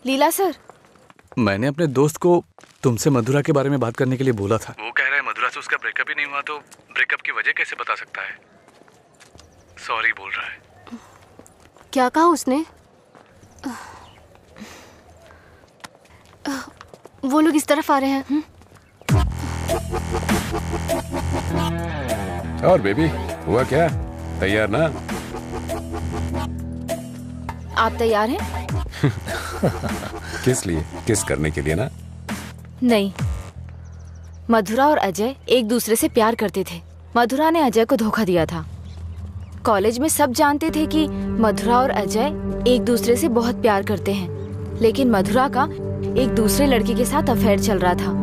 लीला sir, मैंने अपने दोस्त को तुमसे मधुरा के बारे में बात करने के लिए बोला था। वो कह रहा है मधुरा से उसका ब्रेकअप ही नहीं हुआ, तो ब्रेकअप की वजह कैसे बता सकता है? सॉरी बोल रहा है। क्या कहा उसने? वो लोग इस तरफ आ रहे हैं। और बेबी, हुआ क्या? तैयार ना? आप तैयार हैं? किस लिए? किस करने के लिए ना? नहीं, मधुरा और अजय एक दूसरे से प्यार करते थे। मधुरा ने अजय को धोखा दिया था। कॉलेज में सब जानते थे कि मधुरा और अजय एक दूसरे से बहुत प्यार करते हैं, लेकिन मधुरा का एक दूसरे लड़के के साथ अफेयर चल रहा था।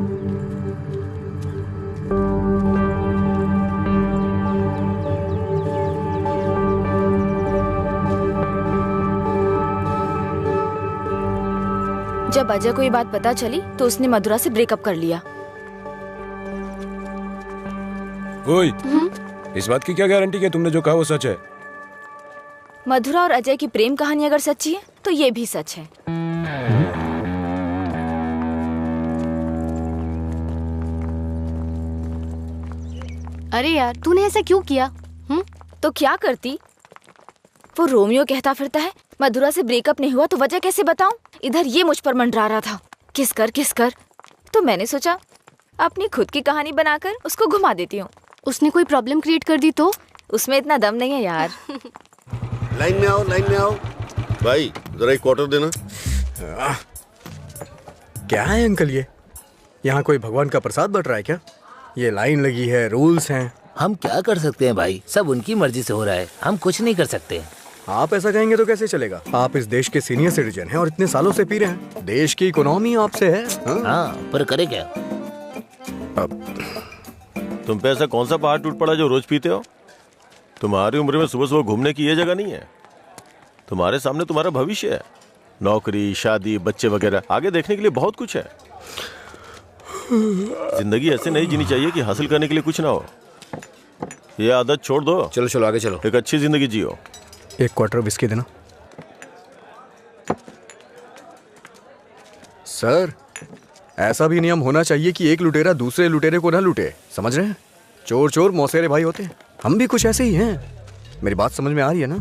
जब अजय को ये बात पता चली तो उसने मधुरा से ब्रेकअप कर लिया। ओए, इस बात की क्या गारंटी कि तुमने जो कहा वो सच है? मधुरा और अजय की प्रेम कहानी अगर सच्ची है तो ये भी सच है। अरे यार, तूने ऐसा क्यों किया? तो क्या करती? वो रोमियो कहता फिरता है मधुरा से ब्रेकअप नहीं हुआ तो वजह कैसे बताऊं? इधर ये मुझ पर मंडरा रहा था, किस कर। तो मैंने सोचा अपनी खुद की कहानी बनाकर उसको घुमा देती हूँ। उसने कोई प्रॉब्लम क्रिएट कर दी तो? उसमें इतना दम नहीं है यार। लाइन में आओ भाई, जरा एक क्वार्टर देना। क्या है अंकल ये? यहाँ कोई भगवान का प्रसाद बट रहा है क्या? ये लाइन लगी है, रूल्स हैं। हम क्या कर सकते हैं भाई, सब उनकी मर्जी से हो रहा है, हम कुछ नहीं कर सकते। आप ऐसा कहेंगे तो कैसे चलेगा? आप इस देश के सीनियर सिटीजन हैं और इतने सालों से पी रहे हैं। देश की इकोनॉमी आपसे है। हाँ, पर करे क्या? तुम पे ऐसा कौन सा पहाड़ टूट पड़ा जो रोज पीते हो? तुम्हारी उम्र में सुबह सुबह घूमने की ये जगह नहीं है। तुम्हारे सामने तुम्हारा भविष्य है, नौकरी, शादी, बच्चे वगैरह, आगे देखने के लिए बहुत कुछ है। जिंदगी ऐसे नहीं जीनी चाहिए कि हासिल करने के लिए कुछ ना हो। ये आदत छोड़ दो। चलो आगे चलो। एक अच्छी जिंदगी जियो। एक क्वार्टर विस्की देना। सर, ऐसा भी नियम होना चाहिए कि एक लुटेरा दूसरे लुटेरे को ना लूटे, समझ रहे हैं? चोर चोर मौसेरे भाई होते हैं। हम भी कुछ ऐसे ही हैं। मेरी बात समझ में आ रही है ना?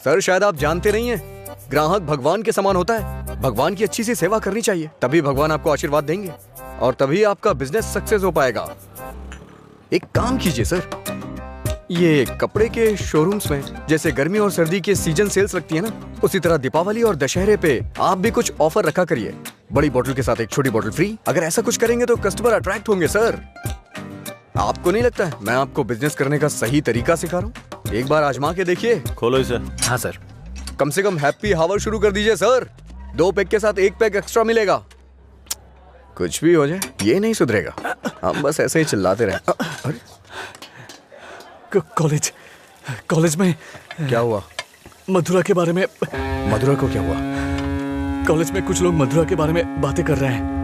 सर, शायद आप जानते नहीं हैं, ग्राहक भगवान के समान होता है। भगवान की अच्छी सी सेवा करनी चाहिए, तभी भगवान आपको आशीर्वाद देंगे और तभी आपका बिजनेस सक्सेस हो पाएगा। एक काम कीजिए सर, ये कपड़े के शोरूम्स में जैसे गर्मी और सर्दी के सीजन सेल्स लगती है ना, उसी तरह दीपावली और दशहरे पे आप भी कुछ ऑफर रखा करिए। बड़ी बोतल के साथ एक छोटी बोतल फ्री। अगर ऐसा कुछ करेंगे तो कस्टमर अट्रैक्ट होंगे सर। आपको नहीं लगता है मैं आपको बिजनेस करने का सही तरीका सिखा रहा हूँ? एक बार आजमा के देखिए। खोलो इसे। हाँ सर। कम से कम हैप्पी हावर शुरू कर दीजिए सर। 2 पैक के साथ 1 पैक एक्स्ट्रा मिलेगा। कुछ भी हो जाए ये नहीं सुधरेगा, हम बस ऐसे ही चिल्लाते रहे। अरे कॉलेज में क्या हुआ? मधुरा के बारे में। मधुरा को क्या हुआ? कॉलेज में कुछ लोग मधुरा के बारे में बातें कर रहे हैं।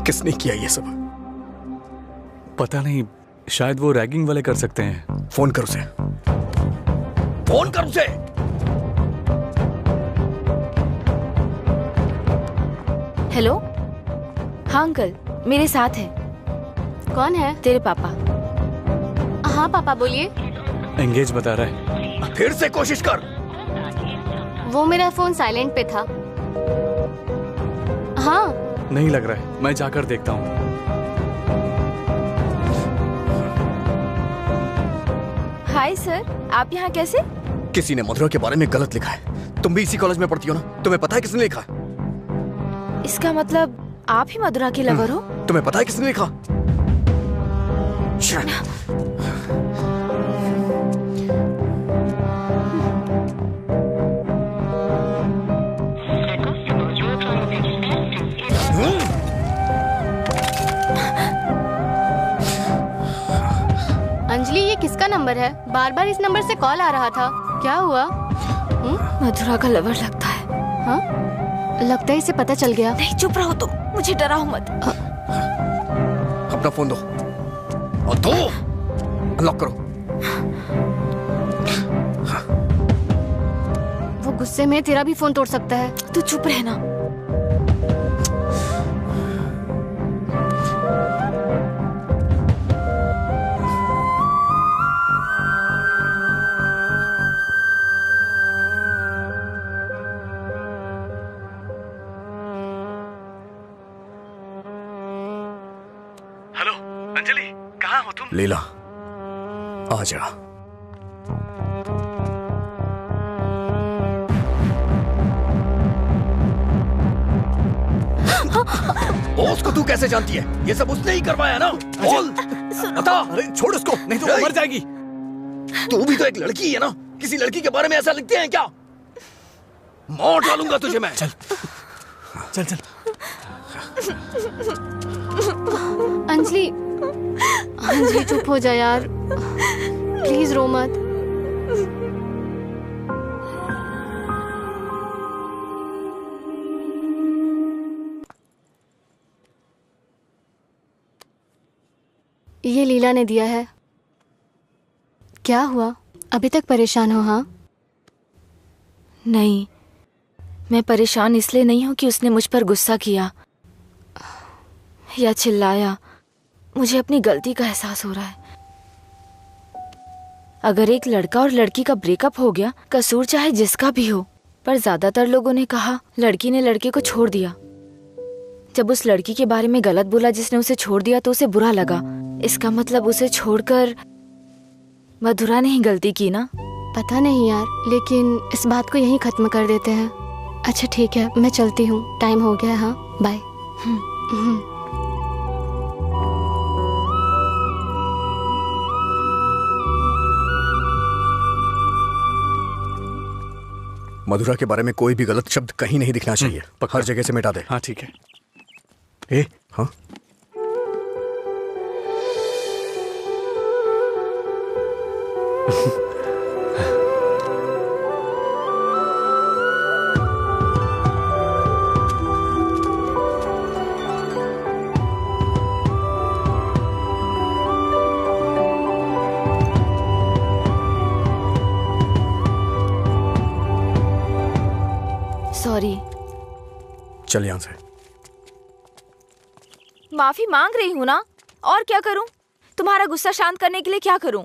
किसने किया ये सब? पता नहीं, शायद वो रैगिंग वाले कर सकते हैं। फोन कर उसे, फोन कर उसे। हेलो। हाँ अंकल, मेरे साथ है। कौन है? तेरे पापा। हाँ पापा बोलिए। एंगेज बता रहा है। फिर से कोशिश कर। वो मेरा फोन साइलेंट पे था। हाँ नहीं लग रहा है, मैं जाकर देखता हूँ। हाय सर, आप यहाँ कैसे? किसी ने मधुरा के बारे में गलत लिखा है। तुम भी इसी कॉलेज में पढ़ती हो ना? तुम्हें पता है किसने लिखा? इसका मतलब आप ही मधुरा के लवर हो? तुम्हें पता है किसने लिखा? अंजलि, ये किसका नंबर है? बार बार इस नंबर से कॉल आ रहा था। क्या हुआ? मधुरा का लवर लगता है। हाँ, लगता है इसे पता चल गया। नहीं, चुप रहो तुम, मुझे डराओ मत। अपना फोन दो और दो, अनलॉक करो। वो गुस्से में तेरा भी फोन तोड़ सकता है। तू चुप रहना। हेलो अंजलि, कहाँ हो तुम? लीला, आ जा। बॉस को तू कैसे जानती है? ये सब उसने ही करवाया ना? बोल, बता। अरे छोड़ उसको, नहीं तो वो मर जाएगी। तू भी तो एक लड़की है ना? किसी लड़की के बारे में ऐसा लिखते हैं क्या? मार डालूंगा तुझे मैं। चल चल चल। अंजलि, अंजलि चुप हो जा यार, प्लीज रो मत। ये लीला ने दिया है। क्या हुआ, अभी तक परेशान हो? हाँ नहीं, मैं परेशान इसलिए नहीं हूँ कि उसने मुझ पर गुस्सा किया या चिल्लाया। मुझे अपनी गलती का एहसास हो रहा है। अगर एक लड़का और लड़की का ब्रेकअप हो गया, कसूर चाहे जिसका भी हो, पर ज्यादातर लोगों ने कहा लड़की ने लड़के को छोड़ दिया। जब उस लड़की के बारे में गलत बोला जिसने उसे छोड़ दिया तो उसे बुरा लगा। इसका मतलब उसे छोड़कर मधुरा ने ही गलती की ना? पता नहीं यार, लेकिन इस बात को यहीं खत्म कर देते हैं। अच्छा ठीक है, मैं चलती हूँ, टाइम हो गया। हाँ बाय। मधुरा के बारे में कोई भी गलत शब्द कहीं नहीं दिखना चाहिए। हर जगह से मिटा दे। हाँ ठीक है। ए, हाँ सॉरी। चल यहां से। माफी मांग रही हूँ ना, और क्या करूँ? तुम्हारा गुस्सा शांत करने के लिए क्या करूँ?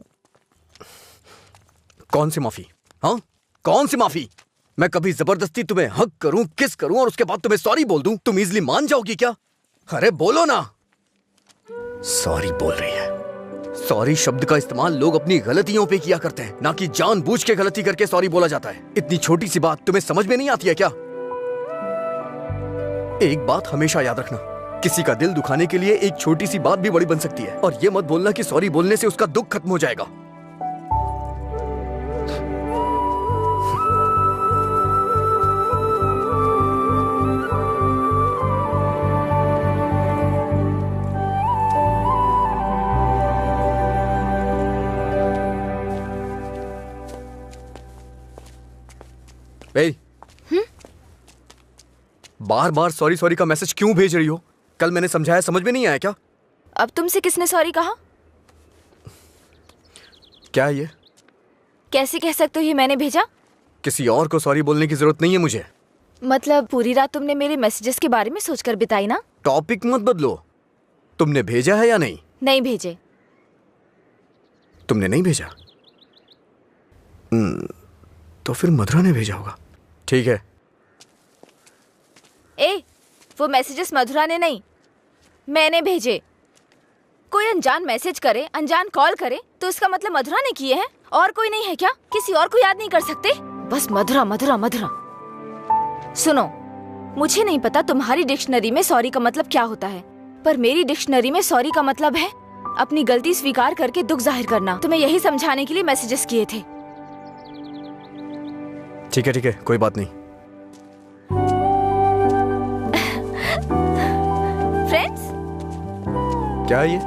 कौन सी माफी? हाँ, कौन सी माफी? मैं कभी जबरदस्ती तुम्हें हक करूं, किस करूं और उसके बाद तुम्हें सॉरी बोल दूं? तुम इजली मान जाओगी क्या? अरे बोलो ना। सॉरी बोल रही है। सॉरी शब्द का इस्तेमाल लोग अपनी गलतियों पे किया करते हैं, ना कि जानबूझ के गलती करके सॉरी बोला जाता है। इतनी छोटी सी बात तुम्हें समझ में नहीं आती है क्या? एक बात हमेशा याद रखना, किसी का दिल दुखाने के लिए एक छोटी सी बात भी बड़ी बन सकती है। और ये मत बोलना कि सॉरी बोलने से उसका दुख खत्म हो जाएगा। बार बार सॉरी सॉरी का मैसेज क्यों भेज रही हो? कल मैंने समझाया, समझ में नहीं आया क्या? अब तुमसे किसने सॉरी कहा? क्या ये? कैसे कह सकते हो ये मैंने भेजा? किसी और को सॉरी बोलने की जरूरत नहीं है मुझे। मतलब पूरी रात तुमने मेरे मैसेजेस के बारे में सोचकर बिताई ना? टॉपिक मत बदलो। तुमने भेजा है या नहीं? नहीं भेजे। तुमने नहीं भेजा? तो फिर मधुरा ने भेजा होगा। ठीक है। वो मैसेजेस मधुरा ने नहीं, मैंने भेजे। कोई अनजान मैसेज करे, अनजान कॉल करे तो इसका मतलब मधुरा ने किए हैं? और कोई नहीं है क्या? किसी और को याद नहीं कर सकते? बस मधुरा मधुरा मधुरा। सुनो, मुझे नहीं पता तुम्हारी डिक्शनरी में सॉरी का मतलब क्या होता है, पर मेरी डिक्शनरी में सॉरी का मतलब है अपनी गलती स्वीकार करके दुख जाहिर करना। तुम्हें यही समझाने के लिए मैसेजेस किए थे। ठीक है, कोई बात नहीं। फ्रेंड्स? क्या ये?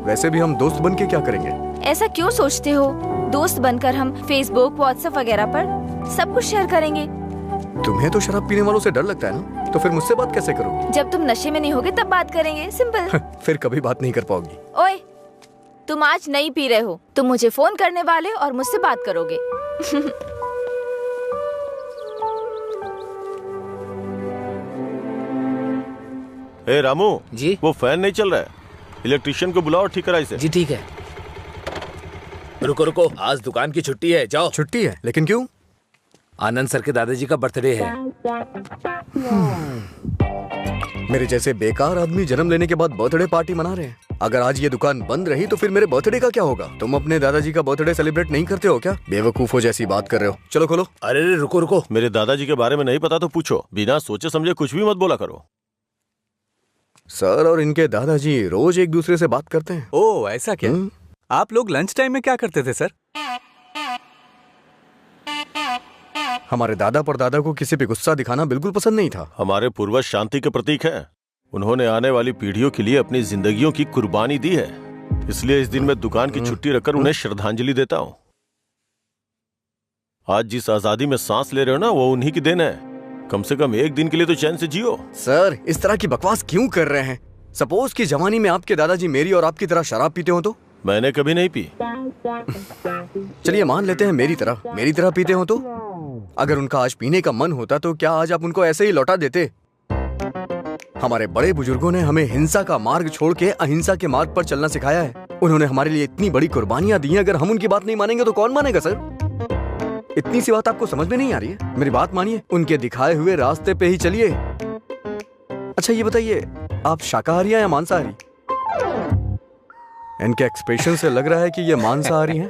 वैसे भी हम दोस्त बन के क्या करेंगे? ऐसा क्यों सोचते हो? दोस्त बनकर हम फेसबुक, व्हाट्सएप वगैरह पर सब कुछ शेयर करेंगे। तुम्हें तो शराब पीने वालों से डर लगता है ना, तो फिर मुझसे बात कैसे करोगी? जब तुम नशे में नहीं होगे तब बात करेंगे, सिंपल। फिर कभी बात नहीं कर पाओगी। ओए, तुम आज नहीं पी रहे हो, तुम मुझे फोन करने वाले और मुझसे बात करोगे। ए रामू जी? वो फैन नहीं चल रहा है, इलेक्ट्रिशियन को बुलाओ, ठीक करा इसे। जी ठीक है। रुको रुको, आज दुकान की छुट्टी है, जाओ। छुट्टी है? लेकिन क्यों? आनंद सर के दादाजी का बर्थडे है। मेरे जैसे बेकार आदमी जन्म लेने के बाद बर्थडे पार्टी मना रहे हैं। अगर आज ये दुकान बंद रही तो फिर मेरे बर्थडे का क्या होगा? तुम अपने दादाजी का बर्थडे सेलिब्रेट नहीं करते हो क्या? बेवकूफों जैसी बात कर रहे हो। चलो खोलो। अरे रुको रुको, मेरे दादाजी के बारे में नहीं पता तो पूछो, बिना सोचे समझे कुछ भी मत बोला करो। सर और इनके दादाजी रोज एक दूसरे से बात करते हैं। ओह, ऐसा क्या? आप लोग लंच टाइम में क्या करते थे सर? हमारे दादा परदादा को किसी पे गुस्सा दिखाना बिल्कुल पसंद नहीं था। हमारे पूर्वज शांति के प्रतीक हैं। उन्होंने आने वाली पीढ़ियों के लिए अपनी जिंदगियों की कुर्बानी दी है, इसलिए इस दिन मैं दुकान की छुट्टी रखकर उन्हें श्रद्धांजलि देता हूँ। आज जिस आजादी में सांस ले रहे हो ना, वो उन्हीं की देन है। कम से कम एक दिन के लिए तो चैन से जियो। सर, इस तरह की बकवास क्यों कर रहे हैं? सपोज कि जवानी में आपके दादाजी मेरी और आपकी तरह शराब पीते हो तो? मैंने कभी नहीं पी। चलिए मान लेते हैं मेरी तरह पीते हो तो? अगर उनका आज पीने का मन होता तो क्या आज आप उनको ऐसे ही लौटा देते? हमारे बड़े बुजुर्गों ने हमें हिंसा का मार्ग छोड़ के अहिंसा के मार्ग पर चलना सिखाया है। उन्होंने हमारे लिए इतनी बड़ी कुर्बानियां दी हैं, अगर हम उनकी बात नहीं मानेंगे तो कौन मानेगा सर? इतनी सी बात आपको समझ में नहीं आ रही है? मेरी बात मानिए, उनके दिखाए हुए रास्ते पे ही चलिए। अच्छा ये बताइए, आप शाकाहारी हैं या मांसाहारी? इनके एक्सप्रेशन से लग रहा है कि ये मांसाहारी हैं।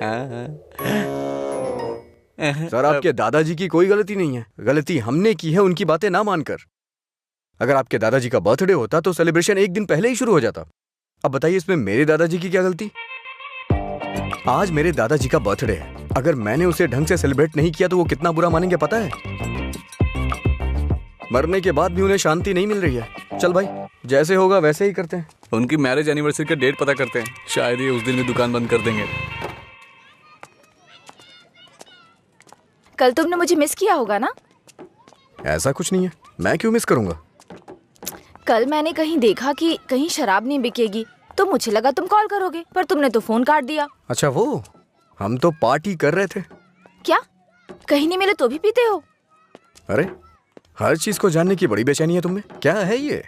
सर, आपके दादाजी की कोई गलती नहीं है, गलती हमने की है उनकी बातें ना मानकर। अगर आपके दादाजी का बर्थडे होता तो सेलिब्रेशन एक दिन पहले ही शुरू हो जाता। अब बताइए इसमें मेरे दादाजी की क्या गलती? आज मेरे दादाजी का बर्थडे है, अगर मैंने उसे ढंग से सेलिब्रेट नहीं किया तो वो कितना बुरा मानेंगे पता है? मरने के बाद भी उन्हें शांति नहीं मिल रही है। चल भाई, जैसे होगा वैसे ही करते हैं। उनकी मैरिज एनिवर्सरी का डेट पता करते हैं, शायद ये उस दिन भी दुकान बंद कर देंगे। कल तुमने मुझे मिस किया होगा ना? ऐसा कुछ नहीं है, मैं क्यों मिस करूंगा? कल मैंने कहीं देखा कि कहीं शराब नहीं बिकेगी, तो मुझे लगा तुम कॉल करोगे, पर तुमने तो फोन काट दिया। अच्छा वो, हम तो पार्टी कर रहे थे। क्या? कहीं नहीं मिले तो भी पीते हो? अरे, हर चीज को जानने की बड़ी बेचैनी है तुम्हें। क्या है ये?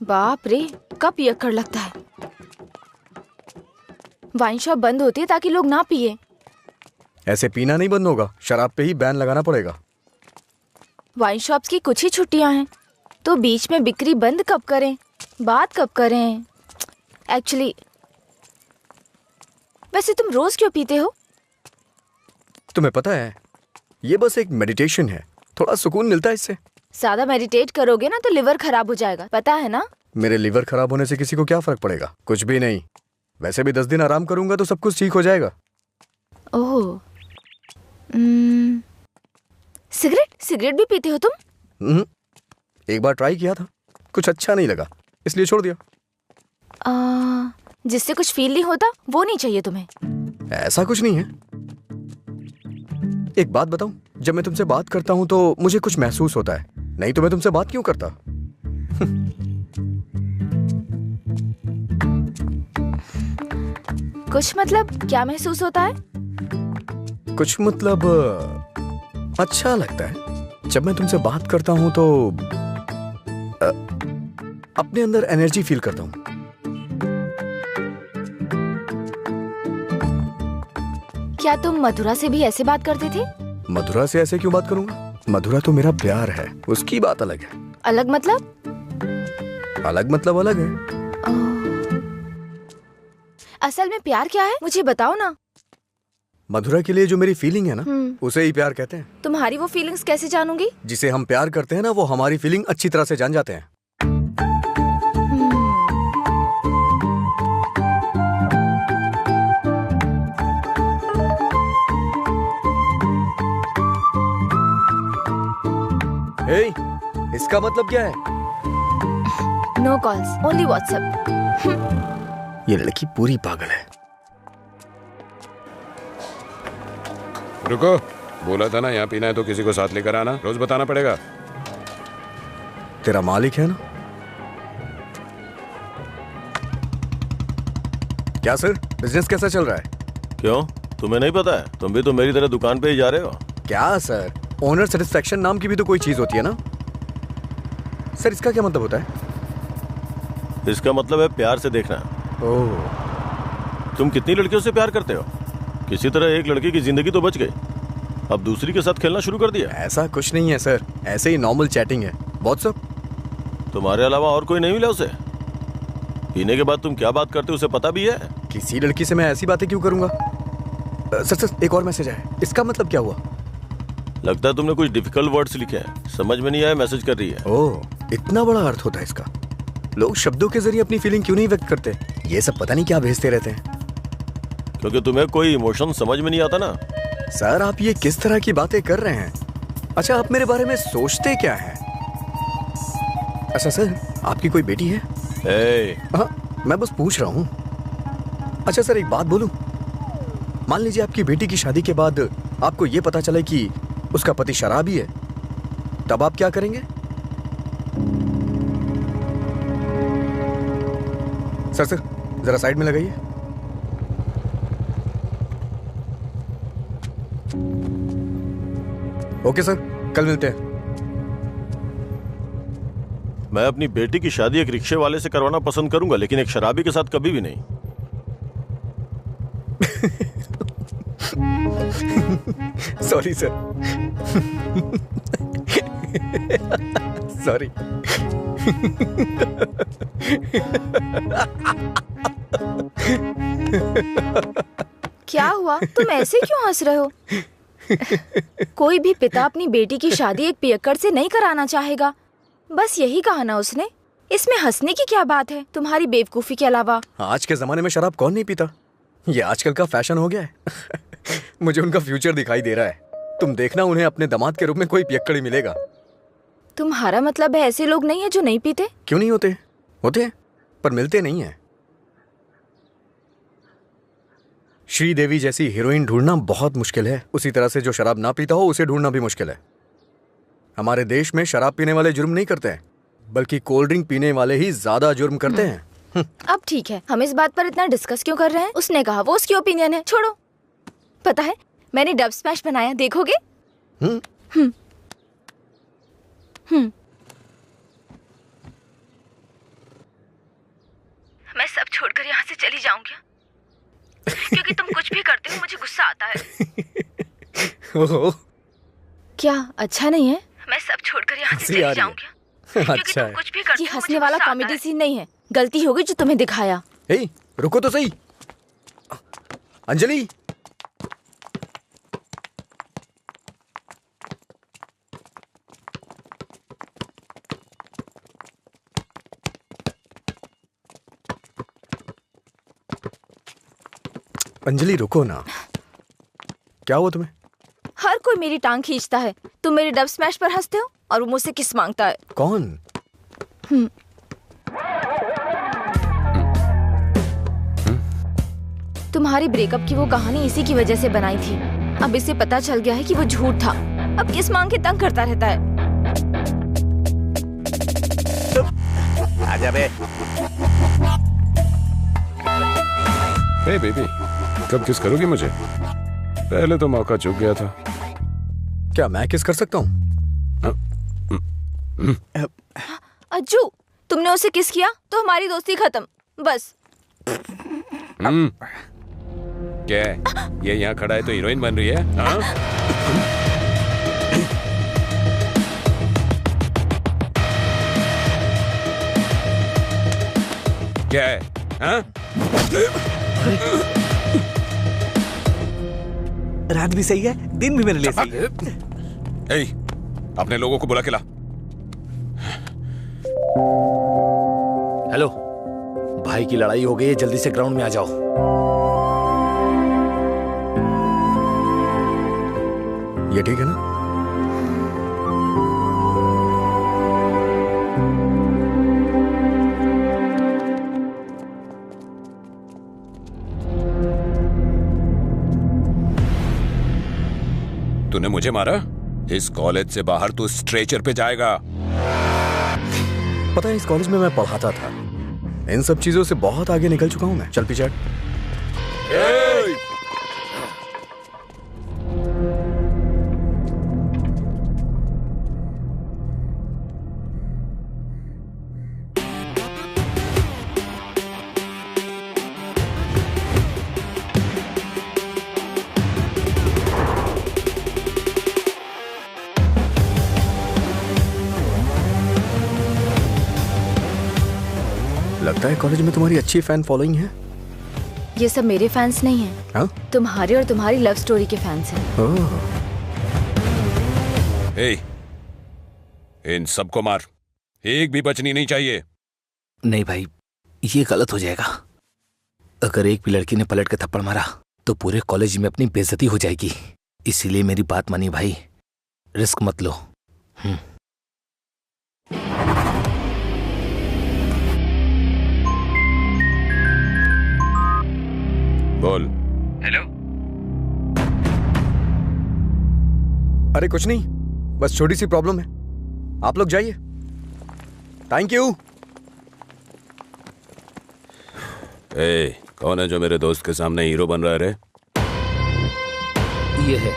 बाप रे, कब पियक्कड़ लगता है। वाइन शॉप बंद होती है ताकि लोग ना पिए। ऐसे पीना नहीं बंद होगा, शराब पे ही बैन लगाना पड़ेगा। वाइन शॉप्स की कुछ ही छुट्टियां हैं, तो बीच में बिक्री बंद कब करें, बात कब करें? एक्चुअली वैसे तुम रोज क्यों पीते हो? तुम्हें पता है, ये बस एक मेडिटेशन है, थोड़ा सुकून मिलता है इससे। ज्यादा मेडिटेट करोगे ना तो लिवर खराब हो जाएगा, पता है ना? मेरे लिवर खराब होने से किसी को क्या फर्क पड़ेगा? कुछ भी नहीं। वैसे भी 10 दिन आराम करूंगा तो सब कुछ ठीक हो जाएगा। ओह, सिगरेट भी पीते हो तुम? एक बार ट्राई किया था, कुछ अच्छा नहीं लगा, इसलिए छोड़ दिया। जिससे कुछ फील नहीं होता वो नहीं चाहिए तुम्हें? ऐसा कुछ नहीं है। एक बात बताऊं, जब मैं तुमसे बात करता हूं तो मुझे कुछ महसूस होता है, नहीं तो मैं तुमसे बात क्यों करता? कुछ मतलब क्या महसूस होता है? कुछ मतलब अच्छा लगता है। जब मैं तुमसे बात करता हूँ तो अपने अंदर एनर्जी फील करता हूँ। क्या तुम मधुरा से भी ऐसे बात करते थे? मधुरा से ऐसे क्यों बात करूंगा? मधुरा तो मेरा प्यार है, उसकी बात अलग है। अलग मतलब? अलग मतलब अलग है। असल में प्यार क्या है, मुझे बताओ ना। मधुरा के लिए जो मेरी फीलिंग है ना, उसे ही प्यार कहते हैं। तुम्हारी वो फीलिंग्स कैसे जानूंगी? जिसे हम प्यार करते हैं ना, वो हमारी फीलिंग अच्छी तरह से जान जाते हैं। हे, इसका मतलब क्या है? No calls, only WhatsApp. ये लड़की पूरी पागल है। रुको, बोला था ना यहाँ पीना है तो किसी को साथ लेकर आना, रोज बताना पड़ेगा। तेरा मालिक है ना? क्या सर, बिजनेस कैसा चल रहा है? क्यों, तुम्हें नहीं पता है? तुम भी तो मेरी तरह दुकान पे ही जा रहे हो। क्या सर, ओनर सेटिस्फेक्शन नाम की भी तो कोई चीज होती है ना सर। इसका क्या मतलब होता है? इसका मतलब है प्यार से देखना। ओह, तुम कितनी लड़कियों से प्यार करते हो? किसी तरह एक लड़की की जिंदगी तो बच गई, अब दूसरी के साथ खेलना शुरू कर दिया। ऐसा कुछ नहीं है सर, ऐसे ही नॉर्मल चैटिंग है। व्हाट्सएप। तुम्हारे अलावा और कोई नहीं मिला उसे? पीने के बाद तुम क्या बात करते हो उसे पता भी है? किसी लड़की से मैं ऐसी बातें क्यों करूंगा? सर एक और मैसेज है, इसका मतलब क्या हुआ? लगता है तुमने कुछ डिफिकल्ट वर्ड्स लिखे हैं, समझ में नहीं आया, मैसेज कर रही है। ओह, इतना बड़ा अर्थ होता है इसका। लोग शब्दों के जरिए अपनी फीलिंग क्यों नहीं व्यक्त करते? ये सब पता नहीं क्या भेजते रहते हैं। क्योंकि तुम्हें कोई इमोशन समझ में नहीं आता ना। सर आप ये किस तरह की बातें कर रहे हैं? अच्छा, आप मेरे बारे में सोचते क्या हैं? अच्छा सर, आपकी कोई बेटी है? हाँ, मैं बस पूछ रहा हूँ। अच्छा सर, एक बात बोलूं? मान लीजिए आपकी बेटी की शादी के बाद आपको ये पता चले कि उसका पति शराबी है, तब आप क्या करेंगे? सर जरा साइड में लगाइए। ओके सर, कल मिलते हैं। मैं अपनी बेटी की शादी एक रिक्शे वाले से करवाना पसंद करूंगा, लेकिन एक शराबी के साथ कभी भी नहीं। Sorry sir. सॉरी। क्या हुआ, तुम ऐसे क्यों हंस रहे हो? कोई भी पिता अपनी बेटी की शादी एक पियक्कड़ से नहीं कराना चाहेगा, बस यही कहा ना उसने। इसमें हंसने की क्या बात है तुम्हारी बेवकूफी के अलावा? आज के जमाने में शराब कौन नहीं पीता? ये आजकल का फैशन हो गया है। मुझे उनका फ्यूचर दिखाई दे रहा है। तुम देखना, उन्हें अपने दामाद के रूप में कोई पियक्कड़ ही मिलेगा। तुम्हारा मतलब है ऐसे लोग नहीं है जो नहीं पीते? क्यों नहीं होते? होते हैं, पर मिलते नहीं है। श्रीदेवी जैसी हीरोइन ढूंढना बहुत मुश्किल है। उसी तरह से जो शराब ना पीता हो, उसे ढूंढना भी मुश्किल है। हमारे देश में शराब पीने वाले जुर्म नहीं करते हैं, बल्कि कोल्ड ड्रिंक पीने वाले ही ज्यादा जुर्म करते हैं। अब ठीक है, हम इस बात पर इतना डिस्कस क्यों कर रहे हैं? उसने कहा, वो उसकी ओपिनियन है, छोड़ो। पता है, मैंने डब स्मैश बनाया, देखोगे? मैं सब छोड़कर यहाँ से चली जाऊंगी, क्योंकि तुम कुछ भी करते हो मुझे गुस्सा आता है। क्या अच्छा नहीं है? मैं सब छोड़कर यहाँ से चली जाऊंगी, क्योंकि तुम कुछ भी करते हो। ये हंसने वाला कॉमेडी सीन नहीं है, गलती होगी जो तुम्हें दिखाया। हे, रुको तो सही। अंजलि, अंजलि रुको ना। क्या हुआ तुम्हें? हर कोई मेरी टांग खींचता है। तुम मेरे डब स्मैश पर हंसते हो और वो मुझसे किस मांगता है। कौन? तुम्हारी ब्रेकअप की वो कहानी इसी की वजह से बनाई थी। अब इसे पता चल गया है कि वो झूठ था। अब किस मांग के तंग करता रहता है। आजा बे। हे बेबी, कब किस करोगी मुझे? पहले तो मौका चूक गया था। क्या मैं किस कर सकता हूँ? अज्जू, तुमने उसे किस किया तो हमारी दोस्ती खत्म, बस। क्या है? ये यहाँ खड़ा है तो हीरोइन बन रही है? हाँ? क्या है? हाँ? रात भी सही है, दिन भी मेरे लिए सही है। ए, अपने लोगों को बुला के ला। हेलो, भाई की लड़ाई हो गई है, जल्दी से ग्राउंड में आ जाओ। ये ठीक है ना? तूने मुझे मारा? इस कॉलेज से बाहर तू स्ट्रेचर पे जाएगा। पता है, इस कॉलेज में मैं पढ़ाता था। इन सब चीजों से बहुत आगे निकल चुका हूं मैं। चल पीछे हट। लगता है कॉलेज में तुम्हारी अच्छी फैन फॉलोइंग है। ये सब मेरे फैंस नहीं हैं। हाँ? तुम्हारे और तुम्हारी लव स्टोरी के फैंस हैं। ओह। ए, इन सबको मार, एक भी बचनी नहीं चाहिए। नहीं भाई, ये गलत हो जाएगा। अगर एक भी लड़की ने पलट के थप्पड़ मारा तो पूरे कॉलेज में अपनी बेइज्जती हो जाएगी। इसीलिए मेरी बात मानी भाई, रिस्क मत लो। बोल। हेलो। अरे कुछ नहीं, बस छोटी सी प्रॉब्लम है। आप लोग जाइए। Thank you. ए, कौन है जो मेरे दोस्त के सामने हीरो बन रहा है रे? ये है।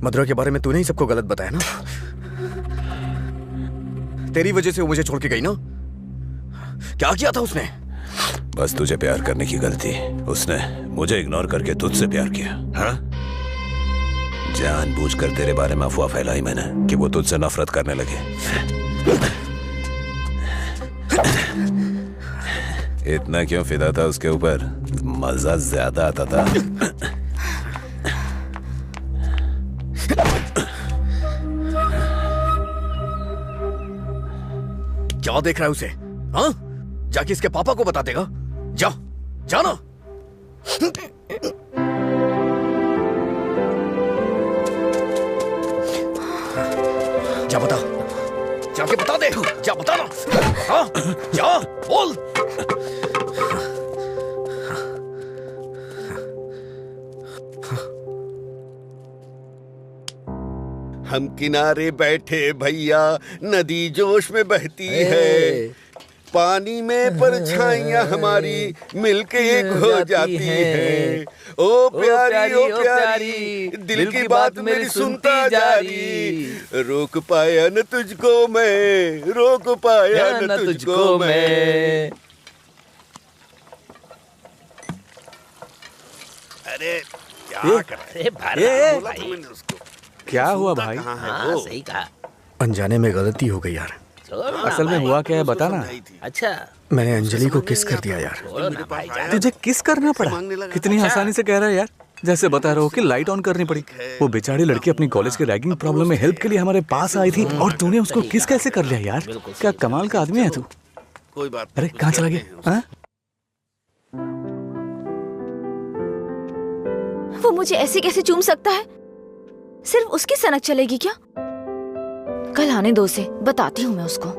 मधुरा के बारे में तूने ही सबको गलत बताया ना? तेरी वजह से वो मुझे छोड़ के गई ना? क्या किया था उसने? बस तुझे प्यार करने की गलती। उसने मुझे इग्नोर करके तुझसे प्यार किया। हाँ? जानबूझकर तेरे बारे में अफवाह फैलाई मैंने कि वो तुझसे नफरत करने लगे। इतना क्यों फिदा था उसके ऊपर? मजा ज्यादा आता था। क्या देख रहा है उसे? हाँ? जाके इसके पापा को बता देगा। जा, जाना। जा बता, जाके बता दे। जा बता ना। हाँ? जा, बोल। हम किनारे बैठे भैया, नदी जोश में बहती है, पानी में परछाइयां हमारी मिलके एक हो जाती है। ओ प्यारी ओ प्यारी, दिल की बात मेरी सुनता जा रही। रोक पाया न तुझको मैं, रोक पाया न तुझको मैं। क्या कर रहा है? बोला था मैंने उसको। क्या हुआ भाई? कहाँ है वो? सही कहा। अनजाने में गलती हो गई यार। असल में हुआ क्या है बता ना। अच्छा मैंने अंजलि को किस कर दिया यार। मेरे पास आया, तुझे किस करना पड़ा? मांगने लगा। कितनी आसानी से कह रहा है यार, जैसे बता रहा हो कि लाइट ऑन करनी पड़ी। वो बेचारी लड़की अपनी कॉलेज की रैगिंग प्रॉब्लम में हेल्प के लिए हमारे पास आई थी और तूने उसको किस कैसे कर लिया यार? क्या कमाल का आदमी है तू। कोई बात अरे नहीं, कहाँ चला करते हैं गया? हाँ? वो मुझे ऐसे कैसे चूम सकता है? सिर्फ उसकी सनक चलेगी क्या? कल आने दो उसे, बताती हूँ मैं उसको।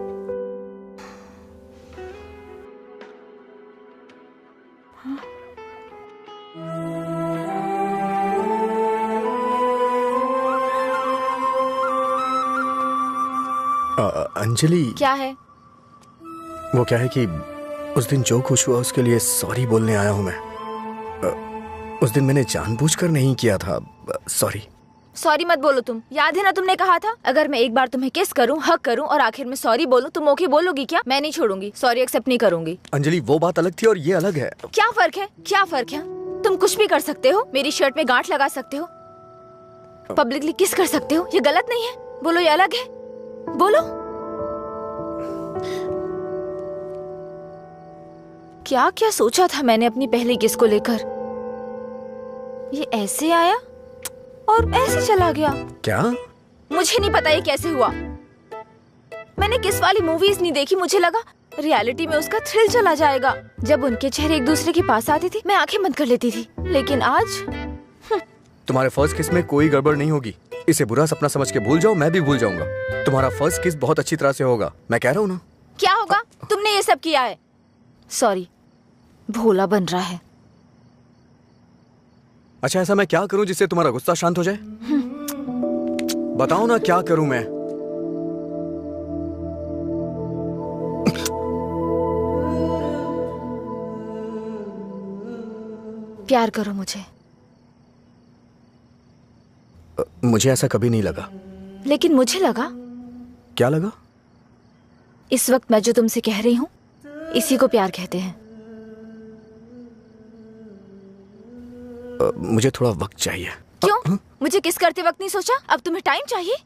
अंजलि क्या है? वो क्या है कि उस दिन जो कुछ हुआ उसके लिए सॉरी बोलने आया हूँ मैं। उस दिन मैंने जानबूझकर नहीं किया था। सॉरी। सॉरी मत बोलो तुम। याद है ना तुमने कहा था अगर मैं एक बार तुम्हें किस करूं, हक करूं और आखिर में सॉरी बोलूं तुम ओके बोलोगी क्या? मैं नहीं छोड़ूंगी, सॉरी एक्सेप्ट नहीं करूंगी। अंजलि वो बात अलग थी और ये अलग है। क्या फर्क है? क्या फर्क है? तुम कुछ भी कर सकते हो, मेरी शर्ट में गांठ लगा सकते हो, पब्लिकली किस कर सकते हो, ये गलत नहीं है? बोलो ये अलग है? बोलो। क्या क्या सोचा था मैंने अपनी पहली किस को लेकर? ये ऐसे आया और ऐसे चला गया। क्या? मुझे नहीं पता ये कैसे हुआ। मैंने किस वाली मूवीज नहीं देखी, मुझे लगा रियलिटी में उसका थ्रिल चला जाएगा। जब उनके चेहरे एक दूसरे के पास आते थे मैं आंखें बंद कर लेती थी, लेकिन आज तुम्हारे फर्स्ट किस में कोई गड़बड़ नहीं होगी। इसे बुरा सपना समझ के भूल जाओ, मैं भी भूल जाऊंगा। तुम्हारा फर्स्ट किस बहुत अच्छी तरह से होगा, मैं कह रहा हूँ ना। क्या होगा? तुमने ये सब किया है। सॉरी, भोला बन रहा है। अच्छा ऐसा मैं क्या करूं जिससे तुम्हारा गुस्सा शांत हो जाए? बताओ ना क्या करूं मैं? प्यार करो मुझे। मुझे ऐसा कभी नहीं लगा। लेकिन मुझे लगा। क्या लगा? इस वक्त मैं जो तुमसे कह रही हूँ इसी को प्यार कहते हैं। मुझे थोड़ा वक्त चाहिए। क्यों? मुझे किस करते वक्त नहीं सोचा? अब तुम्हें टाइम चाहिए?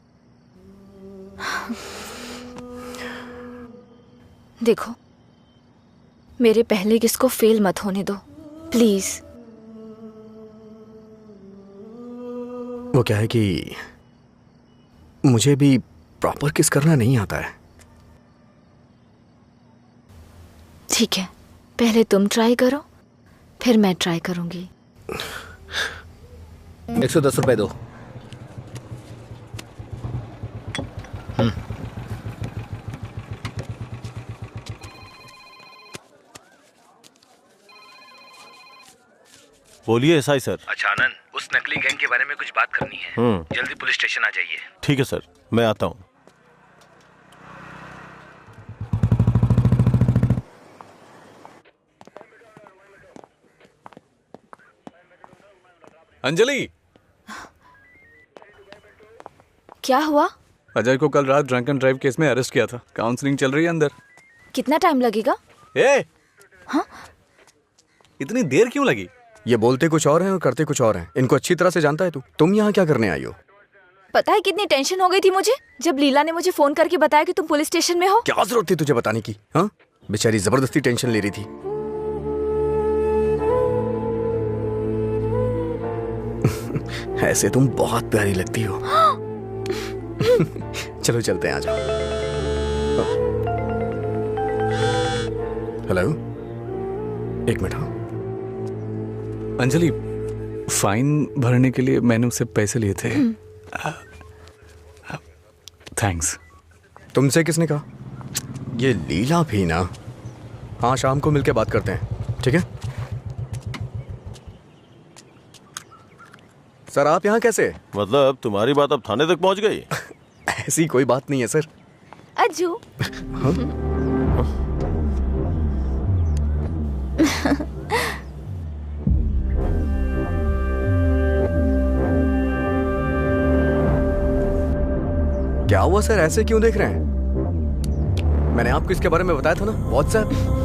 देखो, मेरे पहले किस को फेल मत होने दो प्लीज। वो क्या है कि मुझे भी प्रॉपर किस करना नहीं आता है। ठीक है, पहले तुम ट्राई करो, फिर मैं ट्राई करूंगी। 110 रुपए दो। बोलिए एसआई सर। अच्छा आनंद, उस नकली गैंग के बारे में कुछ बात करनी है। जल्दी पुलिस स्टेशन आ जाइए। ठीक है सर, मैं आता हूँ। अंजलि, क्या हुआ? अजय को कल रात ड्रंक एंड ड्राइव केस में अरेस्ट किया था। काउंसलिंग चल रही है अंदर। कितना टाइम लगेगा? हाँ? इतनी देर क्यों लगी? ये बोलते कुछ और हैं और करते कुछ और हैं। इनको अच्छी तरह से जानता है तू। तुम यहाँ क्या करने आई हो? पता है कितनी टेंशन हो गई थी मुझे जब लीला ने मुझे फोन करके बताया कि तुम पुलिस स्टेशन में हो। क्या जरूरत थी तुझे बताने की? हाँ, बेचारी जबरदस्ती टेंशन ले रही थी। ऐसे तुम बहुत प्यारी लगती हो। चलो चलते हैं, आ जाओ। हेलो, एक मिनट। हाँ अंजलि, फाइन भरने के लिए मैंने उससे पैसे लिए थे। थैंक्स। तुमसे किसने कहा? ये लीला भी ना। हाँ, शाम को मिलके बात करते हैं, ठीक है? सर आप यहाँ कैसे? मतलब तुम्हारी बात अब थाने तक पहुंच गई? ऐसी कोई बात नहीं है सर। अज्जू। क्या हुआ सर, ऐसे क्यों देख रहे हैं? मैंने आपको इसके बारे में बताया था ना, व्हाट्सएप।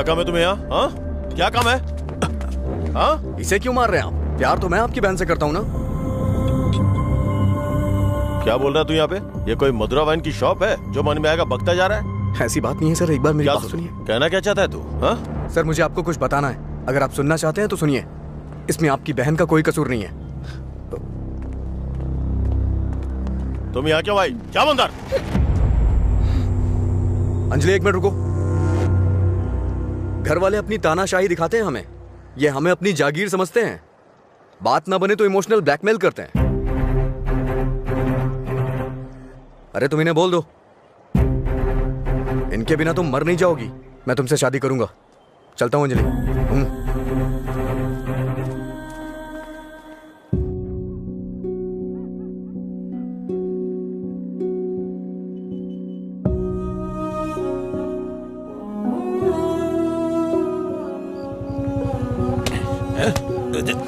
क्या काम है तुम्हें यहाँ? हाँ, क्या काम है? हाँ, इसे क्यों मार रहे हैं आप? प्यार तो मैं आपकी बहन से करता हूँ ना। क्या बोल रहा तू यहाँ पे? ये कोई मधुरा वाइन की शॉप है जो मन में आएगा बकता जा रहा है? ऐसी बात नहीं है सर, एक बार मेरी क्या बात सुनिए। कहना क्या चाहता है तू? हाँ? सर मुझे आपको कुछ बताना है, अगर आप सुनना चाहते हैं तो सुनिए। इसमें आपकी बहन का कोई कसूर नहीं है। तुम यहाँ क्यों आई? क्या बंदर? अंजलि एक मिनट रुको। घर वाले अपनी तानाशाही दिखाते हैं हमें, ये हमें अपनी जागीर समझते हैं। बात ना बने तो इमोशनल ब्लैकमेल करते हैं। अरे तुम इन्हें बोल दो, इनके बिना तुम मर नहीं जाओगी। मैं तुमसे शादी करूंगा। चलता हूं अंजलि।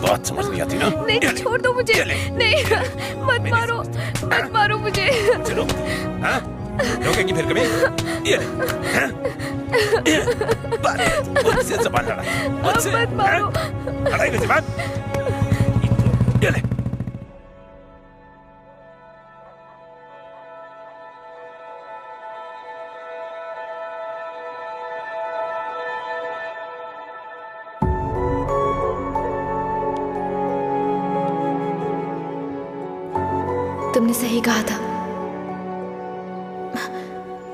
बात समझ नहीं आती ना? नहीं, छोड़ दो मुझे। नहीं, मत मारो, मत मारो मुझे। चलो, हाँ? रोकेगी फिर कभी? ये ले, हाँ? मुझसे ज़बान लड़ा, मुझसे, मत मारो। लड़ाई की ज़बान? ये ले। तुमने सही कहा था।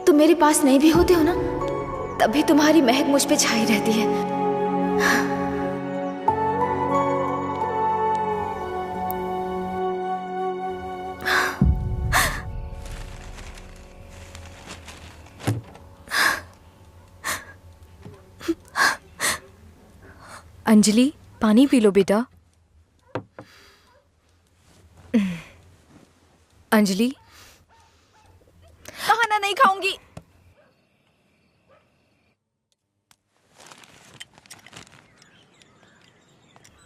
तुम मेरे पास नहीं भी होते हो ना, तभी तुम्हारी महक मुझ पे छाई रहती है। अंजलि, पानी पी लो बेटा। अंजलि, खाना नहीं खाऊंगी।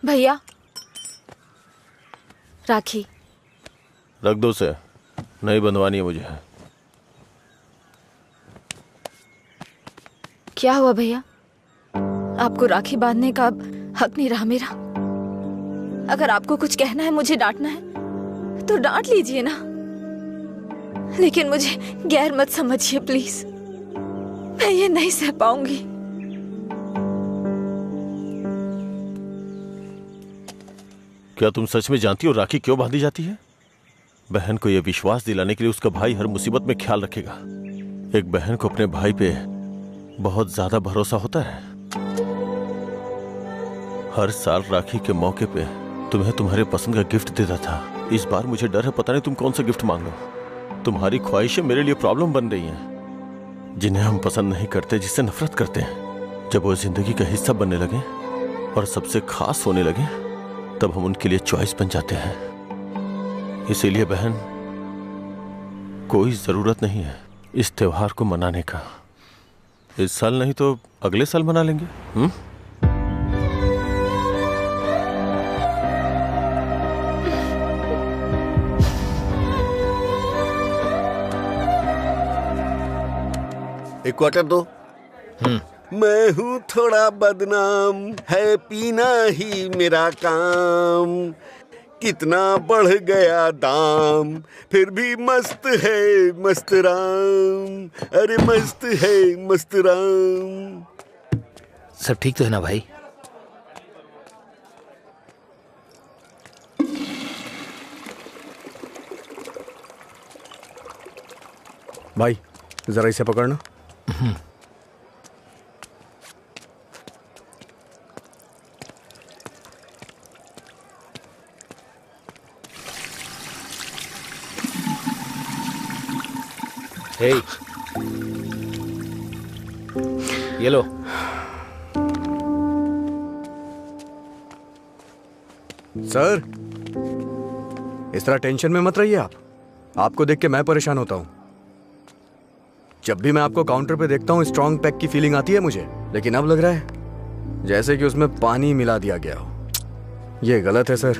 भैया, राखी रख दो उसे, नहीं बंधवानी है मुझे। क्या हुआ भैया? आपको राखी बांधने का हक नहीं रहा मेरा? अगर आपको कुछ कहना है, मुझे डांटना है तो डांट लीजिए ना, लेकिन मुझे गैर मत समझिए प्लीज। मैं ये नहीं सह पाऊंगी। क्या तुम सच में जानती हो राखी क्यों बांधी जाती है? बहन को यह विश्वास दिलाने के लिए उसका भाई हर मुसीबत में ख्याल रखेगा। एक बहन को अपने भाई पे बहुत ज्यादा भरोसा होता है। हर साल राखी के मौके पे तुम्हें तुम्हारे पसंद का गिफ्ट देता था। इस बार मुझे डर है, पता नहीं तुम कौन सा गिफ्ट मांगो। तुम्हारी ख्वाहिशें मेरे लिए प्रॉब्लम बन रही हैं, जिन्हें हम पसंद नहीं करते, जिससे नफरत करते हैं। जब वो जिंदगी का हिस्सा बनने लगे और सबसे खास होने लगे, तब हम उनके लिए चॉइस बन जाते हैं। इसीलिए बहन, कोई जरूरत नहीं है इस त्योहार को मनाने का। इस साल नहीं तो अगले साल मना लेंगे। एक क्वार्टर दो। मैं हूँ थोड़ा बदनाम, है पीना ही मेरा काम। कितना बढ़ गया दाम, फिर भी मस्त है मस्त राम। अरे मस्त है मस्त राम। सब ठीक तो है ना भाई? भाई जरा इसे पकड़ना। हे, ये लो। सर, इस तरह टेंशन में मत रहिए आप। आपको देख के मैं परेशान होता हूं। जब भी मैं आपको काउंटर पे देखता हूँ, स्ट्रॉन्ग पैक की फीलिंग आती है मुझे, लेकिन अब लग रहा है जैसे कि उसमें पानी मिला दिया गया हो। ये गलत है सर,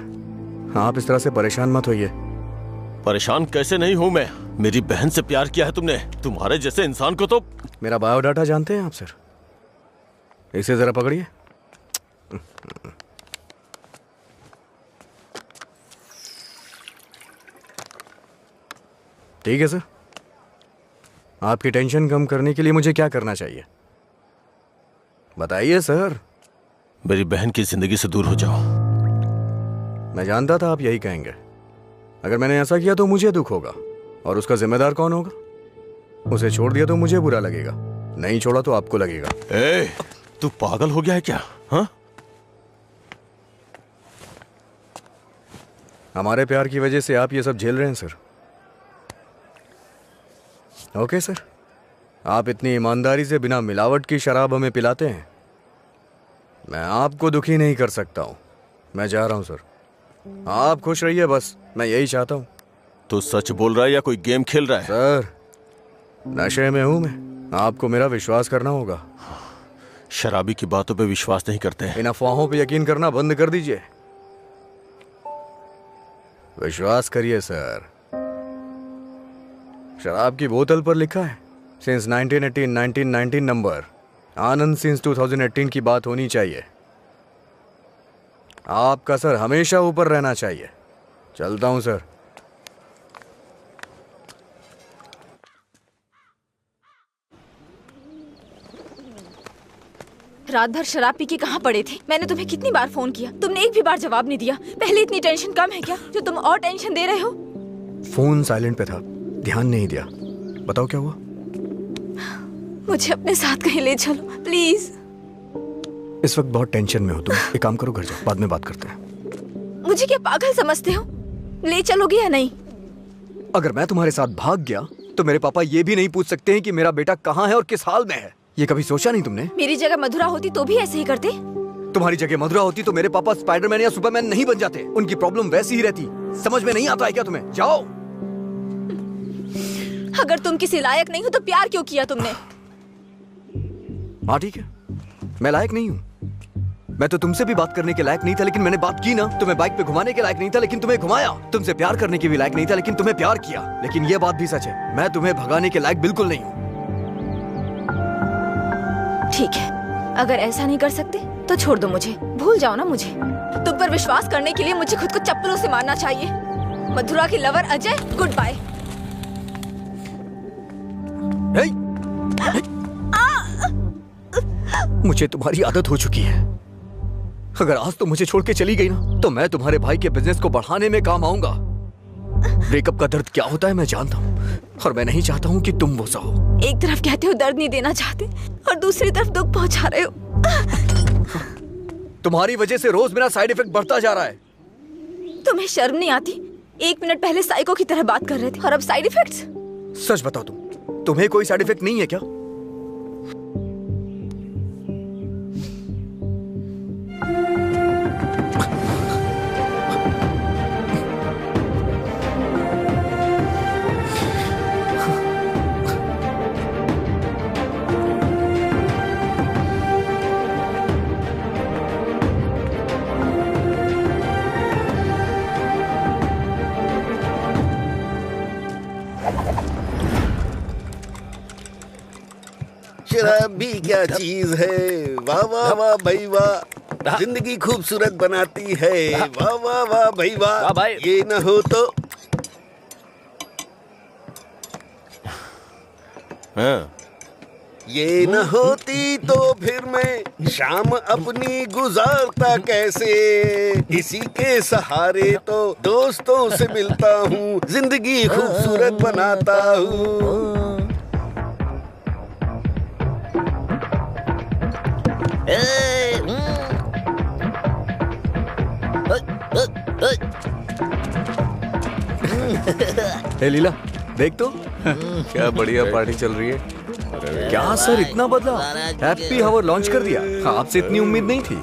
आप इस तरह से परेशान मत होइए। परेशान कैसे नहीं हूं मैं? मेरी बहन से प्यार किया है तुमने। तुम्हारे जैसे इंसान को तो। मेरा बायोडाटा जानते हैं आप सर? इसे जरा पकड़िए। ठीक है सर, आपकी टेंशन कम करने के लिए मुझे क्या करना चाहिए बताइए सर। मेरी बहन की जिंदगी से दूर हो जाओ। मैं जानता था आप यही कहेंगे। अगर मैंने ऐसा किया तो मुझे दुख होगा, और उसका जिम्मेदार कौन होगा? उसे छोड़ दिया तो मुझे बुरा लगेगा, नहीं छोड़ा तो आपको लगेगा। ए, तू पागल हो गया है क्या? हाँ, हमारे प्यार की वजह से आप ये सब झेल रहे हैं सर। ओके सर, आप इतनी ईमानदारी से बिना मिलावट की शराब हमें पिलाते हैं। मैं आपको दुखी नहीं कर सकता हूं। मैं जा रहा हूं सर, आप खुश रहिए बस, मैं यही चाहता हूं। तू सच बोल रहा है या कोई गेम खेल रहा है? सर, नशे में हूं मैं, आपको मेरा विश्वास करना होगा। शराबी की बातों पे विश्वास नहीं करते हैं। इन अफवाहों पे यकीन करना बंद कर दीजिए। विश्वास करिए सर। शराब की बोतल पर लिखा है सिंस 1919 नंबर, आनंद सिंस 2018 की बात होनी चाहिए। आपका सर हमेशा ऊपर रहना चाहिए। चलता हूं सर। रात भर शराब पी के कहाँ पड़े थे? मैंने तुम्हें कितनी बार फोन किया, तुमने एक भी बार जवाब नहीं दिया। पहले इतनी टेंशन कम है क्या जो तुम और टेंशन दे रहे हो? फोन साइलेंट पे था, ध्यान नहीं दिया। बताओ क्या हुआ? मुझे अपने साथ कहीं ले चलो प्लीज। इस वक्त बहुत टेंशन में हो तुम, एक काम करो, घर जाओ, बाद में बात करते हैं। मुझे क्या पागल समझते हो? ले चलोगे या नहीं? अगर मैं तुम्हारे साथ भाग गया तो मेरे पापा ये भी नहीं पूछ सकते हैं कि मेरा बेटा कहाँ है और किस हाल में है। ये कभी सोचा नहीं तुमने? मेरी जगह मधुरा होती तो भी ऐसे ही करते। तुम्हारी जगह मधुरा होती तो मेरे पापा स्पाइडरमैन या सुपरमैन नहीं बन जाते। उनकी प्रॉब्लम वैसी ही रहती। समझ में नहीं आता है क्या तुम्हें? जाओ। अगर तुम किसी लायक नहीं हो तो प्यार क्यों किया तुमने? हाँ ठीक है, मैं लायक नहीं हूँ। मैं तो तुमसे भी बात करने के लायक नहीं था, लेकिन मैंने बात की ना। तुम्हें बाइक पे घुमाने के लायक नहीं था, लेकिन तुम्हें घुमाया। तुमसे प्यार करने के भी लायक नहीं था, लेकिन तुम्हें प्यार किया। लेकिन ये बात भी सच है, मैं तुम्हें भगाने के लायक बिल्कुल नहीं हूँ। ठीक है, अगर ऐसा नहीं कर सकते तो छोड़ दो मुझे, भूल जाओ ना मुझे। तुम पर विश्वास करने के लिए मुझे खुद को चप्पलों से मारना चाहिए। मधुरा की लवर अजय, गुड बाय। मुझे तुम्हारी आदत हो चुकी है। अगर आज तो मुझे छोड़ के चली गई ना, तो मैं तुम्हारे भाई के बिजनेस को बढ़ाने में काम आऊंगा। ब्रेकअप का दर्द क्या होता है मैं जानता हूँ, और मैं नहीं चाहता हूँ कि तुम वो सहो। एक तरफ कहते हो दर्द नहीं देना चाहते, और दूसरी तरफ दुख पहुंचा रहे हो। तुम्हारी वजह से रोज मेरा साइड इफेक्ट बढ़ता जा रहा है। तुम्हें शर्म नहीं आती? 1 मिनट पहले साइको की तरह बात कर रहे थे, और अब साइड इफेक्ट्स? सच बताओ, तुम्हें कोई साइड इफेक्ट नहीं है क्या? शराब भी क्या चीज है। वाह वाह वाह भाई वाह, जिंदगी खूबसूरत बनाती है। वाह वाह वाह भाई वाह, ये न हो तो। ये न होती तो फिर मैं शाम अपनी गुजारता कैसे। इसी के सहारे तो दोस्तों से मिलता हूँ, जिंदगी खूबसूरत बनाता हूँ। हे लीला, देख तो क्या बढ़िया पार्टी चल रही है। क्या सर इतना बदला? हैप्पी हावर लॉन्च कर दिया। आपसे इतनी उम्मीद नहीं थी।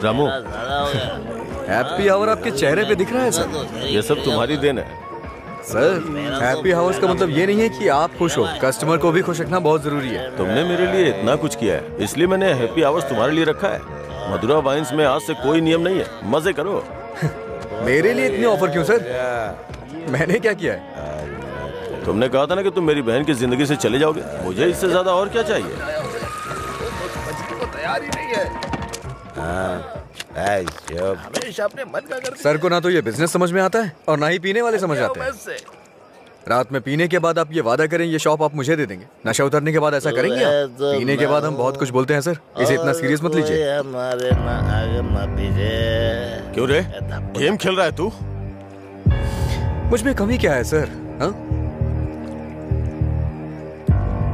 रामू, हैप्पी हावर आपके चेहरे पे दिख रहा है सर। ये सब तुम्हारी देन है सर। हैप्पी हावर्स का मतलब ये नहीं है कि आप खुश हो, कस्टमर को भी खुश रखना बहुत जरूरी है। तुमने मेरे लिए इतना कुछ किया है, इसलिए मैंने हैप्पी आवर्स तुम्हारे लिए रखा है। मधुरा वाइन्स में आज से कोई नियम नहीं है, मजे करो। मेरे लिए इतने ऑफर क्यों सर? मैंने क्या किया है? तुमने कहा था ना कि तुम मेरी बहन की जिंदगी से चले जाओगे। मुझे इससे ज्यादा और क्या चाहिए? प्यार ही नहीं है। हमेशा अपने मन का करते। सर को ना तो ये बिजनेस समझ में आता है और ना ही पीने वाले समझ आते हैं। रात में पीने के बाद आप ये वादा करें ये शॉप आप मुझे दे देंगे। नशा उतरने के बाद ऐसा करेंगे आप? पीने के बाद हम बहुत कुछ बोलते हैं सर, इसे इतना सीरियस मत लीजिए। क्यों रे, गेम खेल रहा है तू? मुझ में कमी क्या है सर? हाँ,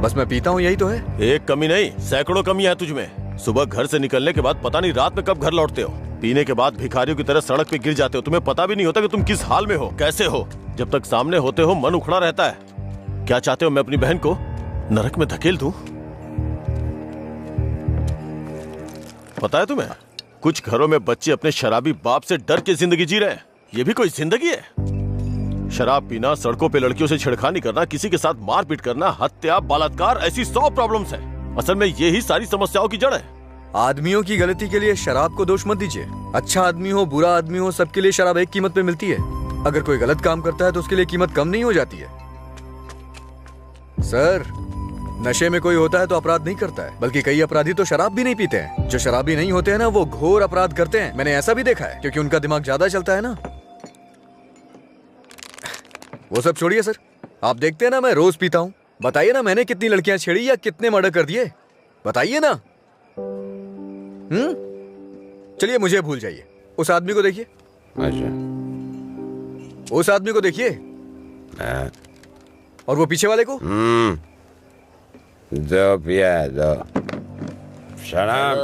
बस मैं पीता हूँ, यही तो है। एक कमी नहीं, सैकड़ों कमी है तुझ में। सुबह घर से निकलने के बाद पता नहीं रात में कब घर लौटते हो। पीने के बाद भिखारियों की तरह सड़क पे गिर जाते हो। तुम्हें पता भी नहीं होता कि तुम किस हाल में हो, कैसे हो। जब तक सामने होते हो मन उखड़ा रहता है। क्या चाहते हो, मैं अपनी बहन को नरक में धकेल दूं? पता है तुम्हें, कुछ घरों में बच्चे अपने शराबी बाप से डर के जिंदगी जी रहे हैं। ये भी कोई जिंदगी है? शराब पीना, सड़कों पे लड़कियों से छेड़खानी करना, किसी के साथ मारपीट करना, हत्या, बलात्कार, ऐसी 100 प्रॉब्लम्स हैं। असल में यही सारी समस्याओं की जड़ है। आदमियों की गलती के लिए शराब को दोष मत दीजिए। अच्छा आदमी हो, बुरा आदमी हो, सबके लिए शराब एक कीमत पे मिलती है। अगर कोई गलत काम करता है तो उसके लिए कीमत कम नहीं हो जाती है। सर, नशे में कोई होता है तो अपराध नहीं करता है, बल्कि कई अपराधी तो शराब भी नहीं पीते हैं। जो शराबी नहीं होते हैं ना, वो घोर अपराध करते हैं। मैंने ऐसा भी देखा है, क्योंकि उनका दिमाग ज्यादा चलता है ना। वो सब छोड़िए सर, आप देखते हैं ना मैं रोज पीता हूँ। बताइए ना मैंने कितनी लड़कियां छेड़ी या कितने मर्डर कर दिए, बताइए ना। चलिए मुझे भूल जाइए, उस आदमी को देखिए। उस आदमी को देखिए, और वो पीछे वाले को। दो पिया दो शराब।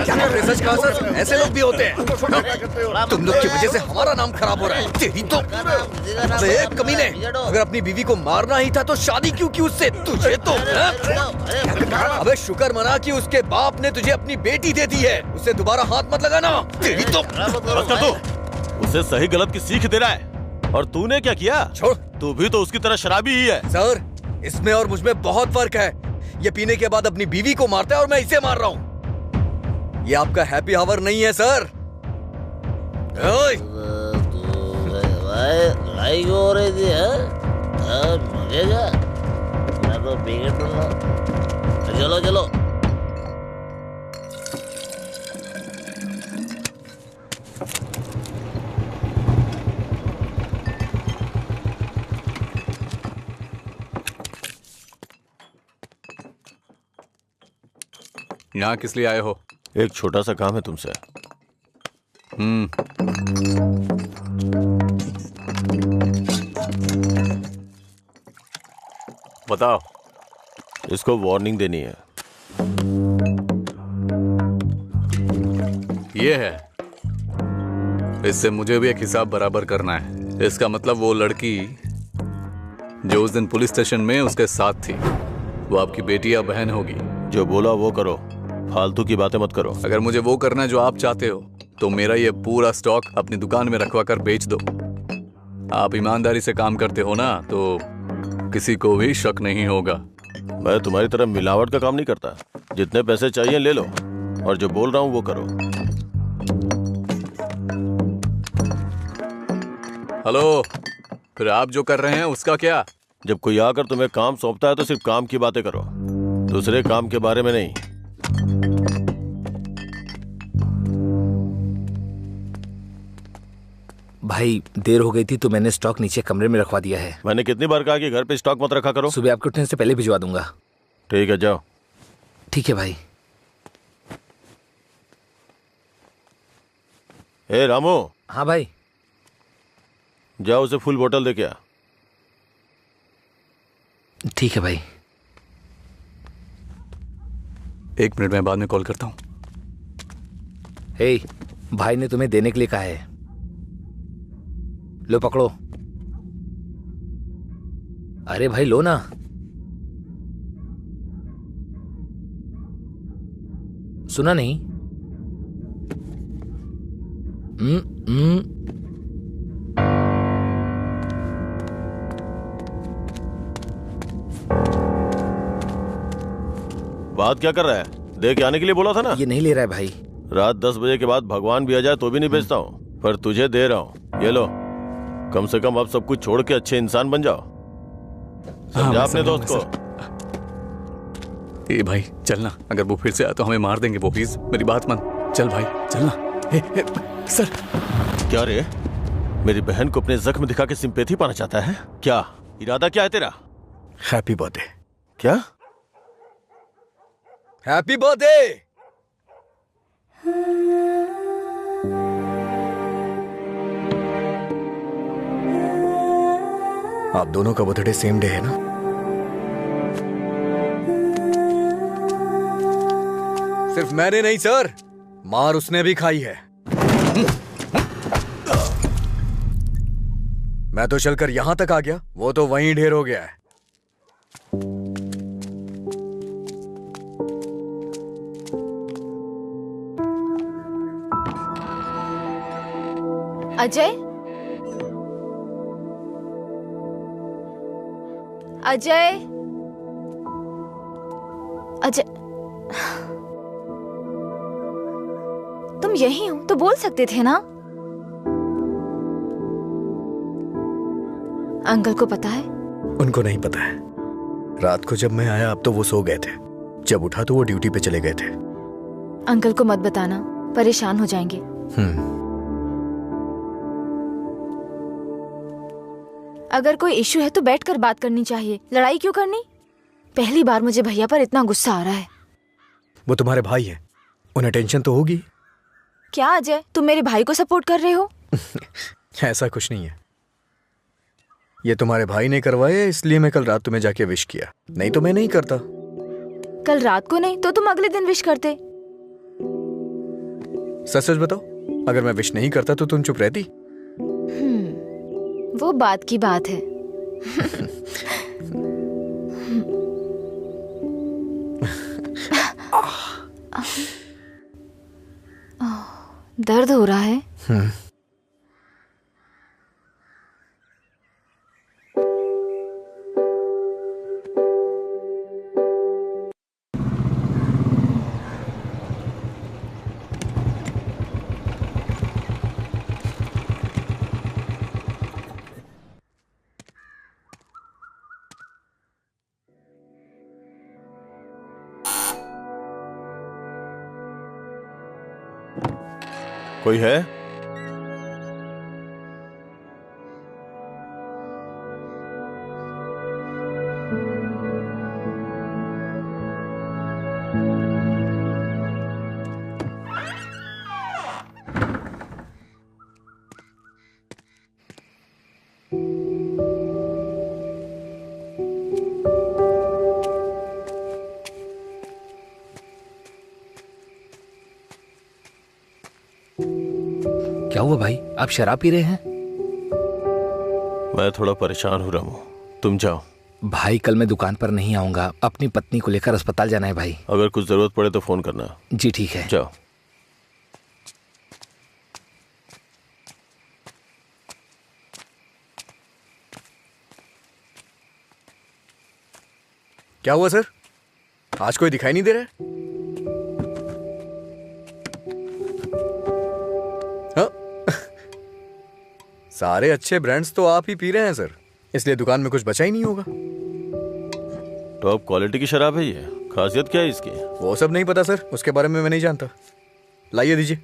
क्या कर रहे, सच कहा सर, ऐसे लोग भी होते हैं। तुम लोग की वजह से हमारा नाम खराब हो रहा है। तेरी तो कमीने, अगर अपनी बीवी को मारना ही था तो शादी क्यों की उससे? तुझे तो अबे शुक्र मना कि उसके बाप ने तुझे अपनी बेटी दे दी है। उससे दोबारा हाथ मत लगाना। तेरी तो उसे सही गलत की सीख दे रहा है, और तूने क्या किया? छोड़, तू भी तो उसकी तरह शराबी ही है। सर, इसमें और मुझमें बहुत फर्क है। ये पीने के बाद अपनी बीवी को मारता है और मैं इसे मार रहा हूँ। ये आपका हैप्पी आवर नहीं है सर। लड़ाई हो रही थी, मैं तो बिगड़ रहा। चलो चलो। यहाँ किस लिए आए हो? एक छोटा सा काम है तुमसे। बताओ। इसको वार्निंग देनी है। ये है, इससे मुझे भी एक हिसाब बराबर करना है। इसका मतलब वो लड़की जो उस दिन पुलिस स्टेशन में उसके साथ थी, वो आपकी बेटी या बहन होगी। जो बोला वो करो, फालतू की बातें मत करो। अगर मुझे वो करना है जो आप चाहते हो तो मेरा ये पूरा स्टॉक अपनी दुकान में रखवा कर बेच दो। आप ईमानदारी से काम करते हो ना, तो किसी को भी शक नहीं होगा। मैं तुम्हारी तरह मिलावट का काम नहीं करता। जितने पैसे चाहिए ले लो, और जो बोल रहा हूं वो करो। हेलो, फिर आप जो कर रहे हैं उसका क्या? जब कोई आकर तुम्हें काम सौंपता है तो सिर्फ काम की बातें करो, दूसरे काम के बारे में नहीं। भाई देर हो गई थी तो मैंने स्टॉक नीचे कमरे में रखवा दिया है। मैंने कितनी बार कहा कि घर पे स्टॉक मत रखा करो। सुबह आपके उठने से पहले भिजवा दूंगा। ठीक है, जाओ। ठीक है भाई। ए रामू। हाँ भाई। जाओ उसे फुल बोतल दे के आ। ठीक है भाई। 1 मिनट में बाद में कॉल करता हूँ। हे, भाई ने तुम्हें देने के लिए कहा है। लो पकड़ो। अरे भाई लो ना। सुना नहीं? बात क्या कर रहा है? दे के आने के लिए बोला था ना। ये नहीं ले रहा है भाई। रात 10 बजे के बाद भगवान भी आ जाए तो भी नहीं बेचता हूँ, पर तुझे दे रहा हूँ। ये लो। कम से कम अब सब कुछ छोड़ के अच्छे इंसान बन जाओ। समझा अपने दोस्त को। ए भाई चलना, अगर वो फिर से आया तो हमें मार देंगे वो। प्लीज मेरी बात मान, चल भाई चलना। सर। क्या रे, मेरी बहन को अपने जख्म दिखा के सिंपैथी पाना चाहता है क्या? इरादा क्या है तेरा? Happy birthday. क्या? Happy birthday. आप दोनों का बर्थडे सेम डे है ना? सिर्फ मैंने नहीं सर, मार उसने भी खाई है। मैं तो चलकर यहां तक आ गया, वो तो वहीं ढेर हो गया है। अजय, अजय, अजय, तुम यही हो तो बोल सकते थे ना? अंकल को पता है? उनको नहीं पता है। रात को जब मैं आया अब तो वो सो गए थे, जब उठा तो वो ड्यूटी पे चले गए थे। अंकल को मत बताना, परेशान हो जाएंगे। अगर कोई इश्यू है तो बैठकर बात करनी चाहिए, लड़ाई क्यों करनी? पहली बार मुझे भैया पर इतना गुस्सा आ रहा है। वो तुम्हारे भाई हैं, उन्हें टेंशन तो होगी। क्या अजय, तुम मेरे भाई को सपोर्ट कर रहे हो? ऐसा कुछ नहीं है, ये तुम्हारे भाई ने करवाया इसलिए मैं कल रात तुम्हें जाके विश किया, नहीं तो मैं नहीं करता। कल रात को नहीं तो तुम अगले दिन विश करते। सच सच बताओ, अगर मैं विश नहीं करता तो तुम चुप रहती? वो बात की बात है। दर्द हो रहा है? कोई है? क्या हुआ भाई, आप शराब पी रहे हैं? मैं थोड़ा परेशान हो रहा हूँ, तुम जाओ। भाई कल मैं दुकान पर नहीं आऊंगा, अपनी पत्नी को लेकर अस्पताल जाना है भाई। अगर कुछ जरूरत पड़े तो फोन करना। जी ठीक है, जाओ। क्या हुआ सर, आज कोई दिखाई नहीं दे रहा है? सारे अच्छे ब्रांड्स तो आप ही पी रहे हैं सर, इसलिए दुकान में कुछ बचा ही नहीं होगा। टॉप क्वालिटी की शराब है ये, खासियत क्या है इसकी? वो सब नहीं पता सर, उसके बारे में मैं नहीं जानता। लाइए दीजिए,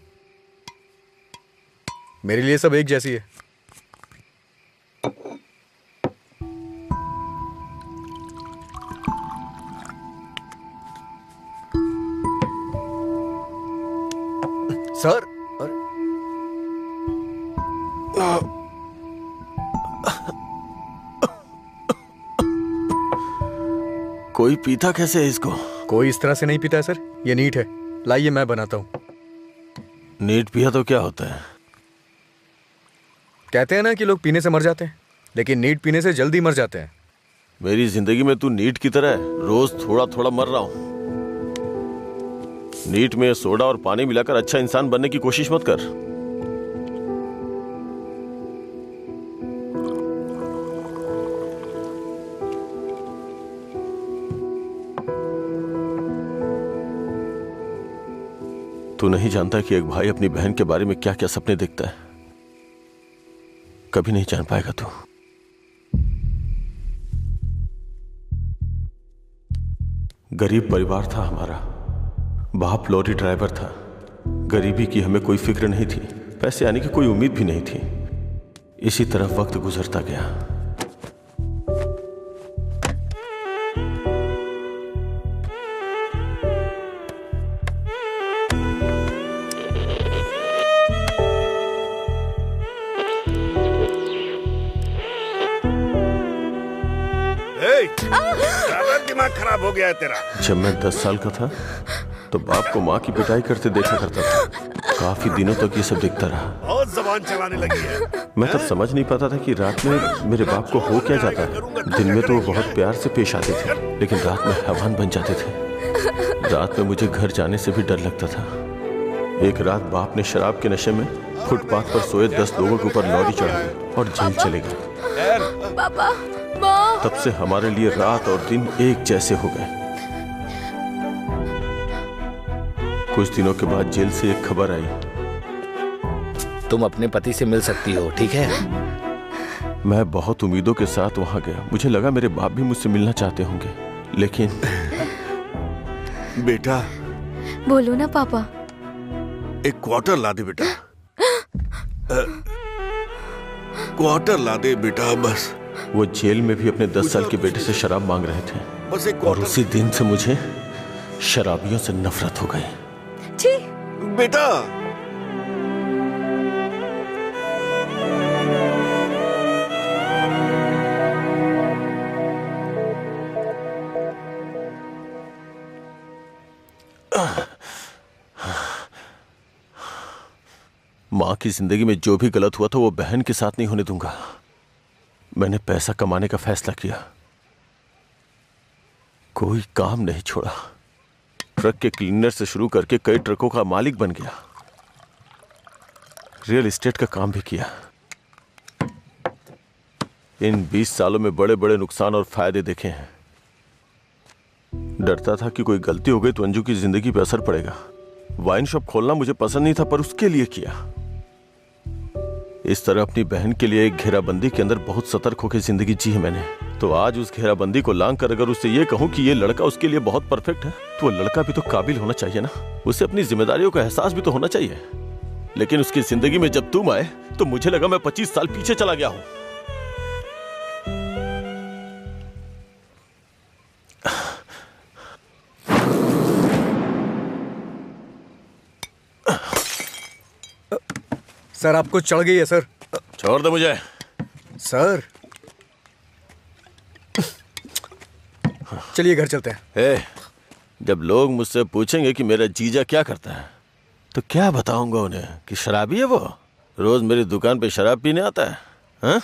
मेरे लिए सब एक जैसी है। सर कोई पीता कैसे है इसको? कोई इस तरह से नहीं पीता है सर, ये नीट है। लाइए मैं बनाता हूं। नीट पिया तो क्या होता है? कहते हैं ना कि लोग पीने से मर जाते हैं, लेकिन नीट पीने से जल्दी मर जाते हैं। मेरी जिंदगी में तू नीट की तरह है, रोज थोड़ा थोड़ा मर रहा हूं। नीट में सोडा और पानी मिलाकर अच्छा इंसान बनने की कोशिश मत कर। तू नहीं जानता कि एक भाई अपनी बहन के बारे में क्या क्या सपने देखता है। कभी नहीं जान पाएगा तू। गरीब परिवार था हमारा, बाप लॉरी ड्राइवर था। गरीबी की हमें कोई फिक्र नहीं थी, पैसे आने की कोई उम्मीद भी नहीं थी। इसी तरह वक्त गुजरता गया। दिमाग खराब हो गया है तेरा। जब मैं 10 साल का था तो बाप को माँ की पिटाई करते देखा करता था। काफी दिनों तक ये सब देखता रहा। बहुत जबान चलाने लगी है। मैं तब समझ नहीं पाता था कि रात में मेरे बाप को हो क्या जाता है। दिन में तो वो बहुत प्यार से पेश आते थे, लेकिन रात में हैवान बन जाते थे। रात में मुझे घर जाने से भी डर लगता था। एक रात बाप ने शराब के नशे में फुटपाथ पर सोए 10 लोगों के ऊपर लॉरी चढ़ा दी और जेल चले गए। पापा, तब से हमारे लिए रात और दिन एक जैसे हो गए। कुछ दिनों के बाद जेल से एक खबर आई, तुम अपने पति से मिल सकती हो, ठीक है? मैं बहुत उम्मीदों के साथ वहां गया। मुझे लगा मेरे बाप भी मुझसे मिलना चाहते होंगे, लेकिन बेटा। बोलो ना पापा। एक क्वार्टर ला दे बेटा। क्वार्टर ला दे बेटा बस। वो जेल में भी अपने 10 साल के बेटे से शराब मांग रहे थे, बस एक और उसी दिन से मुझे शराबियों से नफरत हो गई। बेटा माँ की जिंदगी में जो भी गलत हुआ था वो बहन के साथ नहीं होने दूंगा। मैंने पैसा कमाने का फैसला किया, कोई काम नहीं छोड़ा। ट्रक के क्लीनर से शुरू करके कई ट्रकों का मालिक बन गया। रियल एस्टेट का काम भी किया। इन 20 सालों में बड़े बड़े नुकसान और फायदे देखे हैं। डरता था कि कोई गलती हो गई तो अंजू की जिंदगी पर असर पड़ेगा। वाइन शॉप खोलना मुझे पसंद नहीं था, पर उसके लिए किया। इस तरह अपनी बहन के लिए एक घेराबंदी के अंदर बहुत सतर्क होकर जिंदगी जी है मैंने। तो आज उस घेराबंदी को लांग कर अगर उससे ये कहूं कि ये लड़का उसके लिए बहुत परफेक्ट है, तो वो लड़का भी तो काबिल होना चाहिए ना। उसे अपनी जिम्मेदारियों का एहसास भी तो होना चाहिए। लेकिन उसकी जिंदगी में जब तुम आए तो मुझे लगा मैं 25 साल पीछे चला गया हूं। सर आपको चढ़ गई है सर। छोड़ दे मुझे। सर चलिए घर चलते हैं। जब लोग मुझसे पूछेंगे कि मेरा जीजा क्या करता है तो क्या बताऊंगा उन्हें कि शराबी है वो, रोज मेरी दुकान पे शराब पीने आता है। हाँ?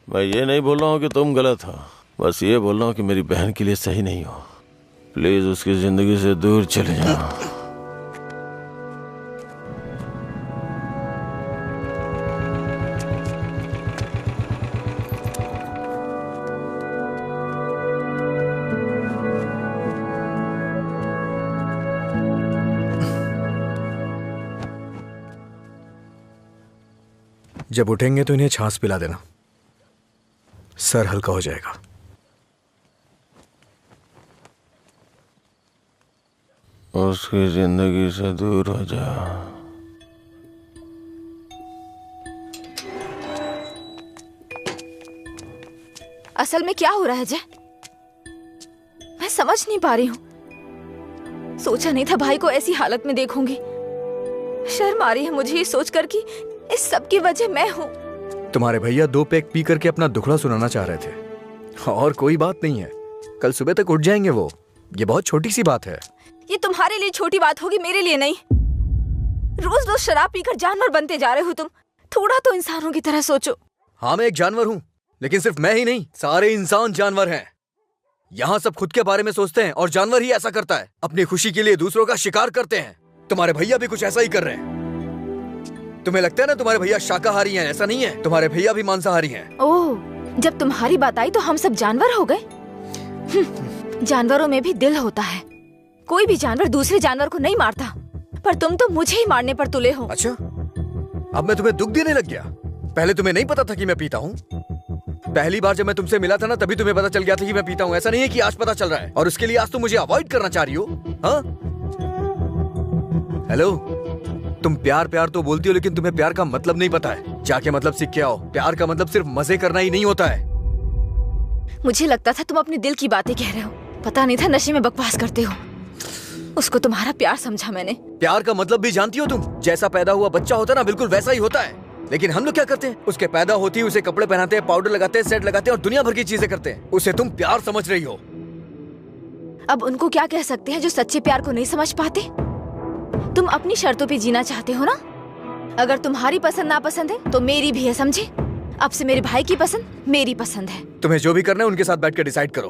मैं ये नहीं बोल रहा हूँ कि तुम गलत हो, बस ये बोल रहा हूँ कि मेरी बहन के लिए सही नहीं हो। प्लीज उसकी जिंदगी से दूर चले जाओ। जब उठेंगे तो इन्हें छाछ पिला देना, सर हल्का हो जाएगा। उसकी जिंदगी से दूर हो जा। असल में क्या हो रहा है जय? मैं समझ नहीं पा रही हूँ। सोचा नहीं था भाई को ऐसी हालत में देखूंगी। शर्म आ रही है मुझे ये सोचकर कि इस सब की वजह मैं हूँ। तुम्हारे भैया 2 पैक पी करके अपना दुखड़ा सुनाना चाह रहे थे, और कोई बात नहीं है, कल सुबह तक उठ जाएंगे वो। ये बहुत छोटी सी बात है। ये तुम्हारे लिए छोटी बात होगी, मेरे लिए नहीं। रोज रोज शराब पीकर जानवर बनते जा रहे हो तुम। थोड़ा तो इंसानों की तरह सोचो। हाँ मैं एक जानवर हूँ, लेकिन सिर्फ मैं ही नहीं, सारे इंसान जानवर हैं। यहाँ सब खुद के बारे में सोचते हैं और जानवर ही ऐसा करता है, अपनी खुशी के लिए दूसरों का शिकार करते हैं। तुम्हारे भैया भी कुछ ऐसा ही कर रहे हैं। तुम्हें लगता है ना तुम्हारे भैया शाकाहारी हैं, ऐसा नहीं है, तुम्हारे भैया भी मांसाहारी हैं। ओह, जब तुम्हारी बात आई तो हम सब जानवर हो गए। जानवरों में भी दिल होता है। कोई भी जानवर दूसरे जानवर को नहीं मारता, पर तुम तो मुझे ही मारने पर तुले हो। अच्छा, अब मैं तुम्हें दुख देने लग गया? पहले तुम्हें नहीं पता था कि मैं पीता हूँ? पहली बार जब मैं तुमसे मिला था ना, तभी तुम्हें पता चल गया था कि मैं पीता हूँ। ऐसा नहीं है कि आज पता चल रहा है और उसके लिए आज तुम मुझे अवॉइड करना चाह रही हो? हाँ? हेलो, तुम प्यार प्यार तो बोलती हो, लेकिन तुम्हें प्यार का मतलब नहीं पता है। जाके मतलब सीख के आओ। प्यार का मतलब सिर्फ मजे करना ही नहीं होता है। मुझे लगता था तुम अपने दिल की बातें कह रहे हो, पता नहीं था नशे में बकवास करते हो। उसको तुम्हारा प्यार समझा मैंने। प्यार का मतलब भी जानती हो तुम? जैसा पैदा हुआ बच्चा होता है ना, बिल्कुल वैसा ही होता है। लेकिन हम लोग क्या करते हैं? उसके पैदा होती है उसे कपड़े पहनाते हैं, पाउडर लगाते हैं, सेट लगाते हैं और दुनिया भर की चीजें करते हैं। उसे तुम प्यार समझ रही हो। अब उनको क्या कह सकते हैं जो सच्चे प्यार को नहीं समझ पाते? तुम अपनी शर्तों पे जीना चाहते हो ना? अगर तुम्हारी पसंद नापसंद है तो मेरी भी है, समझे? अब से मेरे भाई की पसंद मेरी पसंद है। तुम्हें जो भी करना है उनके साथ बैठ कर डिसाइड करो।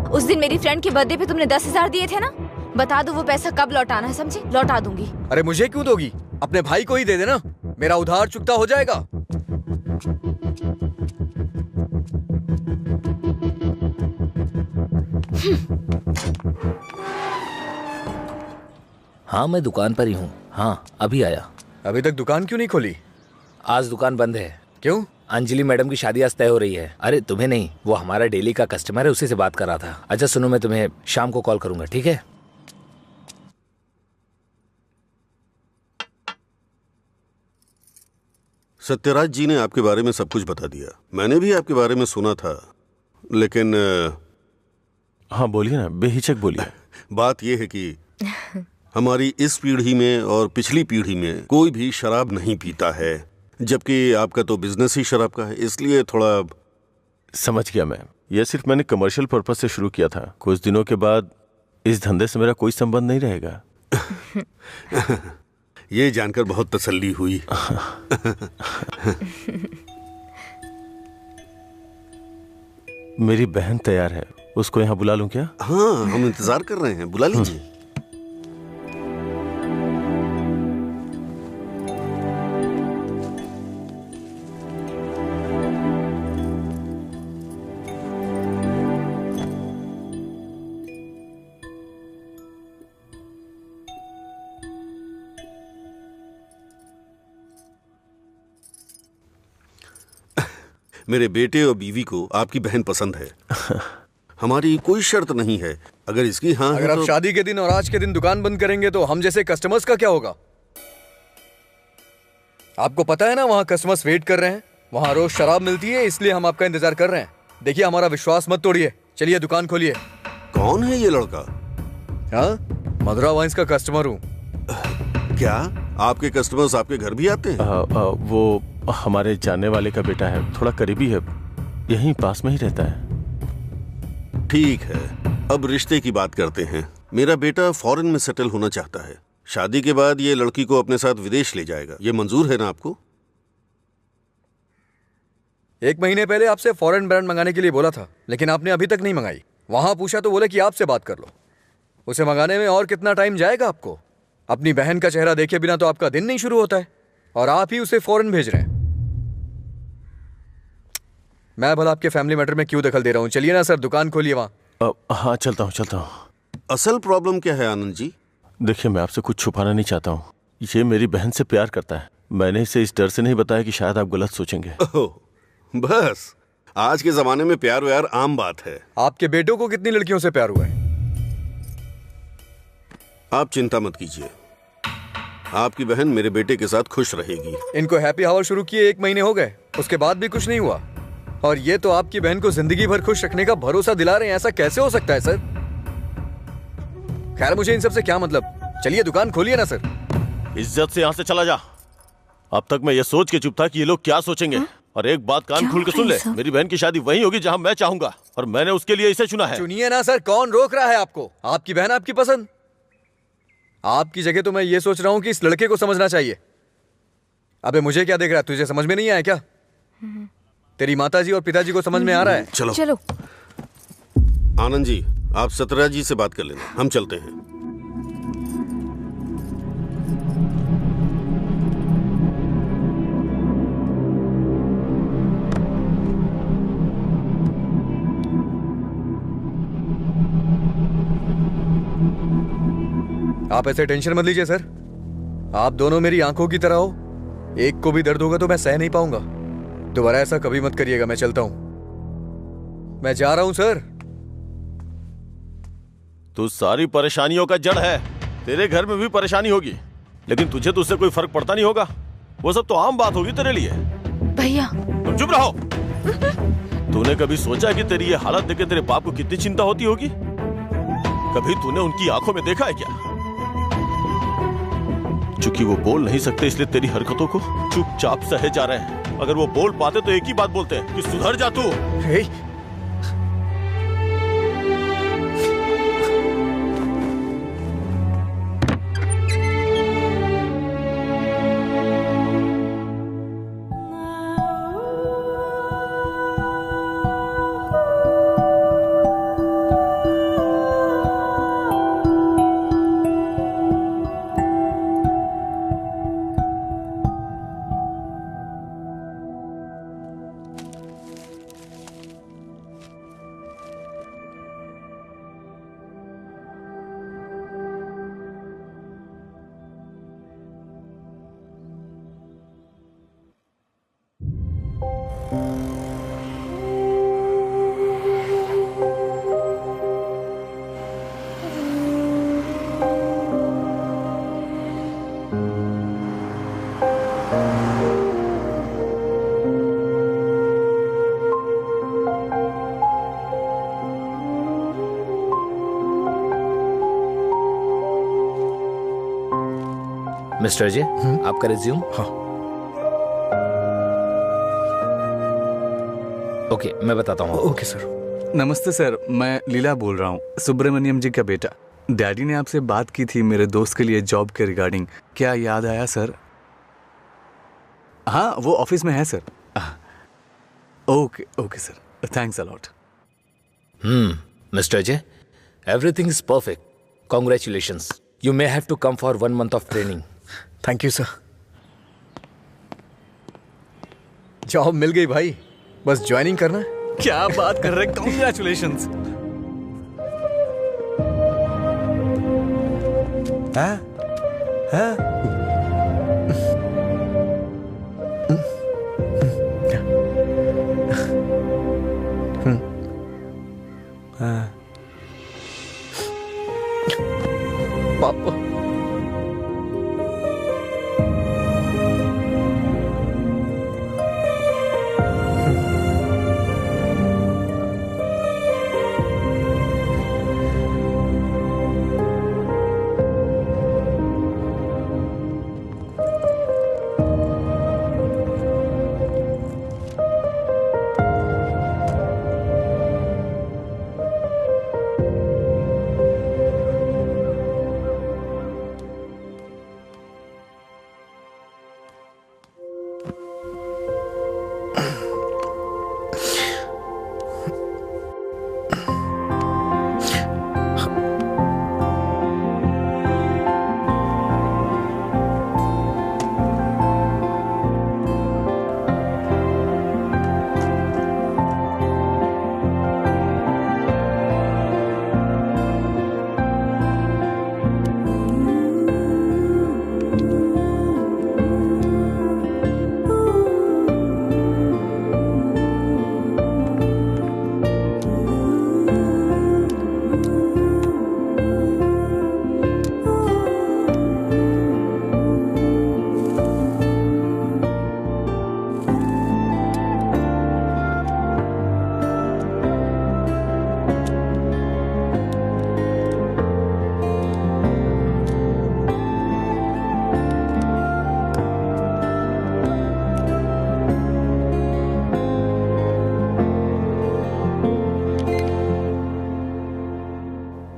उस दिन मेरी फ्रेंड के बर्थडे पे तुमने 10,000 दिए थे ना, बता दो वो पैसा कब लौटाना है, समझे? लौटा दूंगी। अरे मुझे क्यों दोगी? अपने भाई को ही दे देना, मेरा उधार चुकता हो जाएगा। हाँ मैं दुकान पर ही हूँ। हाँ अभी आया। अभी तक दुकान क्यों नहीं खोली? आज दुकान बंद है। क्यों? अंजलि मैडम की शादी आज तय हो रही है। अरे तुम्हें नहीं, वो हमारा डेली का कस्टमर है, उसी से बात कर रहा था। अच्छा सुनो, मैं तुम्हें शाम को कॉल करूंगा, ठीक है? सत्यराज जी ने आपके बारे में सब कुछ बता दिया। मैंने भी आपके बारे में सुना था, लेकिन हाँ बोलिए ना, बेहिचक बोलिए। बात यह है कि हमारी इस पीढ़ी में और पिछली पीढ़ी में कोई भी शराब नहीं पीता है, जबकि आपका तो बिजनेस ही शराब का है, इसलिए थोड़ा। समझ गया मैं। यह सिर्फ मैंने कमर्शियल पर्पस से शुरू किया था। कुछ दिनों के बाद इस धंधे से मेरा कोई संबंध नहीं रहेगा। ये जानकर बहुत तसल्ली हुई। मेरी बहन तैयार है, उसको यहाँ बुला लूं क्या? हाँ हम इंतजार कर रहे हैं, बुला लीजिए। मेरे बेटे और बीवी को आपकी बहन पसंद है। हमारी कोई शर्त नहीं है। अगर इसकी हाँ अगर है आप तो... शादी के दिन और आज के दिन दुकान बंद करेंगे तो हम जैसे कस्टमर्स का क्या होगा? आपको पता है ना, वहाँ कस्टमर्स वेट कर रहे हैं। वहाँ रोज शराब मिलती है, इसलिए हम आपका इंतजार कर रहे हैं। देखिए हमारा विश्वास मत तोड़िए, चलिए दुकान खोलिए। कौन है ये लड़का? हाँ, मधुरा वाइन्स का कस्टमर हूँ। क्या आपके कस्टमर्स आपके घर भी आते हैं? वो हमारे जानने वाले का बेटा है, थोड़ा करीबी है, यहीं पास में ही रहता है। ठीक है, अब रिश्ते की बात करते हैं। मेरा बेटा फॉरेन में सेटल होना चाहता है। शादी के बाद ये लड़की को अपने साथ विदेश ले जाएगा। ये मंजूर है ना आपको? 1 महीने पहले आपसे फॉरेन ब्रांड मंगाने के लिए बोला था, लेकिन आपने अभी तक नहीं मंगाई। वहां पूछा तो बोले कि आपसे बात कर लो। उसे मंगाने में और कितना टाइम जाएगा आपको? अपनी बहन का चेहरा देखे बिना तो आपका दिन नहीं शुरू होता है, और आप ही उसे फॉरेन भेज रहे हैं। मैं भला आपके फैमिली मैटर में क्यों दखल दे रहा हूँ? चलिए ना सर, दुकान खोलिए वहां। हाँ चलता हूँ। असल प्रॉब्लम क्या है आनंद जी? देखिए मैं आपसे कुछ छुपाना नहीं चाहता हूँ। ये मेरी बहन से प्यार करता है। मैंने इसे इस डर से नहीं बताया कि शायद आप गलत सोचेंगे। बस, आज के जमाने में प्यार व्यार आम बात है। आपके बेटों को कितनी लड़कियों से प्यार हुआ है? आप चिंता मत कीजिए, आपकी बहन मेरे बेटे के साथ खुश रहेगी। इनको हैप्पी आवर शुरू किए 1 महीने हो गए, उसके बाद भी कुछ नहीं हुआ, और ये तो आपकी बहन को जिंदगी भर खुश रखने का भरोसा दिला रहे हैं। ऐसा कैसे हो सकता है सर? खैर मुझे इन सब से क्या मतलब, चलिए दुकान खोलिए ना सर। इज्जत से यहाँ से चला जा। अब तक मैं ये सोच के चुप था कि ये लोग क्या सोचेंगे। और एक बात कान खोल के सुन ले, मेरी बहन की शादी वहीं होगी जहाँ मैं चाहूंगा, और मैंने उसके लिए इसे चुना है। चुनिए ना सर, कौन रोक रहा है आपको? आपकी बहन आपकी पसंद। आपकी जगह तो मैं ये सोच रहा हूँ कि इस लड़के को समझना चाहिए। अबे मुझे क्या देख रहा है? तुझे समझ में नहीं आया क्या? तेरी माताजी और पिताजी को समझ में आ रहा है? चलो। आनंद जी, आप सत्यराज जी से बात कर लेना, हम चलते हैं। आप ऐसे टेंशन मत लीजिए सर, आप दोनों मेरी आंखों की तरह हो। एक को भी दर्द होगा तो मैं सह नहीं पाऊंगा। दोबारा ऐसा कभी मत करिएगा। मैं चलता हूं। मैं जा रहा हूं सर। तू सारी परेशानियों का जड़ है। तेरे घर में भी परेशानी होगी, लेकिन तुझे तो उससे कोई फर्क पड़ता नहीं होगा। वो सब तो आम बात होगी तेरे लिए। भैया तुम चुप रहो। तूने कभी सोचा कि तेरी ये हालत देख के तेरे बाप को कितनी चिंता होती होगी? कभी तूने उनकी आंखों में देखा है क्या? चूंकि वो बोल नहीं सकते इसलिए तेरी हरकतों को चुपचाप सहे जा रहे हैं। अगर वो बोल पाते तो एक ही बात बोलते हैं कि सुधर जा तू। मिस्टर अजय, आपका रिज्यूम। हाँ। ओके, मैं बताता हूँ। Okay sir. नमस्ते सर, मैं लीला बोल रहा हूँ, सुब्रमण्यम जी का बेटा। डैडी ने आपसे बात की थी मेरे दोस्त के लिए जॉब के रिगार्डिंग। क्या याद आया सर? हाँ, वो ऑफिस में है sir. Okay okay sir, thanks a lot. Mister Ajay, everything is perfect. Congratulations. You may have to come for 1 month of training. Thank you sir. Job मिल गई भाई, बस ज्वाइनिंग करना है। क्या बात कर रहे हैं, कॉन्ग्रेचुलेशंस। हाँ? हाँ? पापा,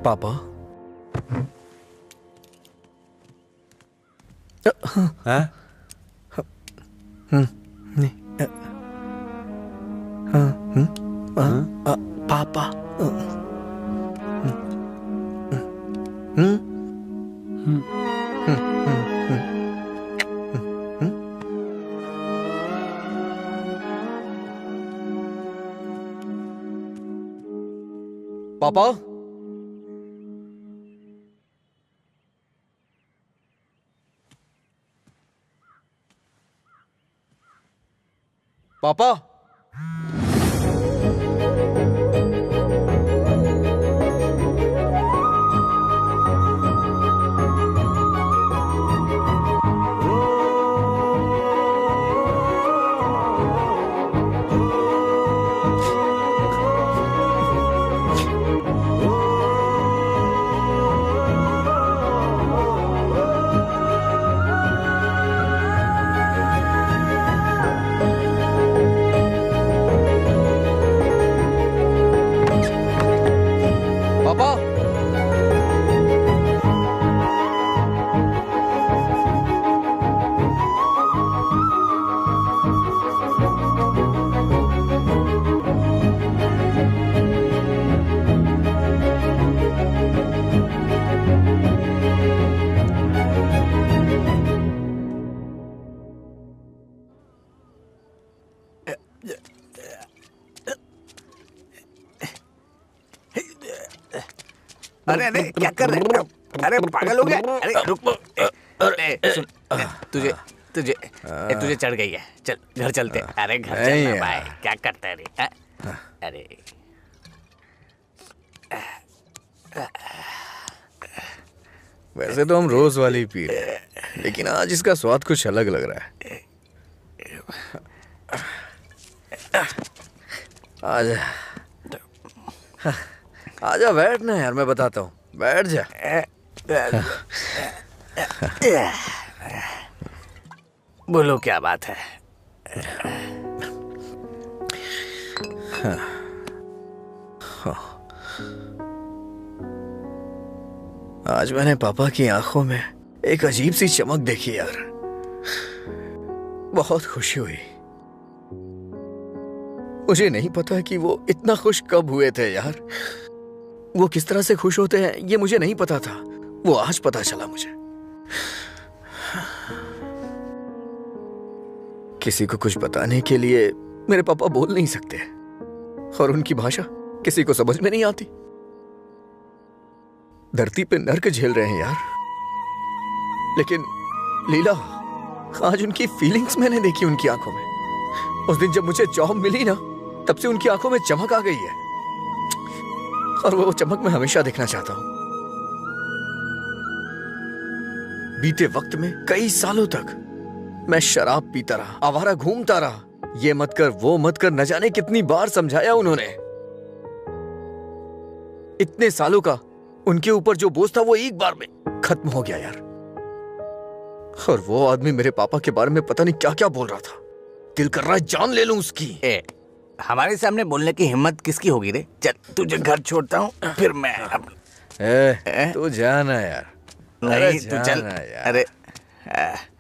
पापा। हाँ? नहीं। पापा। पापा, पापा। अरे अरे क्या कर रहे हैं? अरे पागल हो गया? अरे रुक, अरे सुन, तुझे तुझे तुझे चढ़ गई है। चल घर चलते। अरे घर चलना भाई, क्या करता है रे? अरे वैसे तो हम रोज वाली ही पी रहे हैं, लेकिन आज इसका स्वाद कुछ अलग लग रहा है। आजा आजा, बैठ ना यार, मैं बताता हूँ, बैठ जा। बोलो क्या बात है? आज मैंने पापा की आंखों में एक अजीब सी चमक देखी यार, बहुत खुशी हुई। मुझे नहीं पता कि वो इतना खुश कब हुए थे यार। वो किस तरह से खुश होते हैं ये मुझे नहीं पता था, वो आज पता चला मुझे। किसी को कुछ बताने के लिए मेरे पापा बोल नहीं सकते, और उनकी भाषा किसी को समझ में नहीं आती। धरती पे नर्क झेल रहे हैं यार, लेकिन लीला, आज उनकी फीलिंग्स मैंने देखी उनकी आंखों में। उस दिन जब मुझे जॉब मिली ना, तब से उनकी आंखों में चमक आ गई है, और वो चमक मैं हमेशा देखना चाहता हूं। बीते वक्त में कई सालों तक मैं शराब पीता रहा, आवारा घूमता रहा। ये मत कर, वो मत कर, न जाने कितनी बार समझाया उन्होंने। इतने सालों का उनके ऊपर जो बोझ था वो एक बार में खत्म हो गया यार। और वो आदमी मेरे पापा के बारे में पता नहीं क्या क्या बोल रहा था। दिल कर रहा है जान ले लूं उसकी। हमारे सामने बोलने की हिम्मत किसकी होगी रे? चल तुझे घर छोड़ता हूँ, फिर मैं तू जाना यार। नहीं तू चल यार।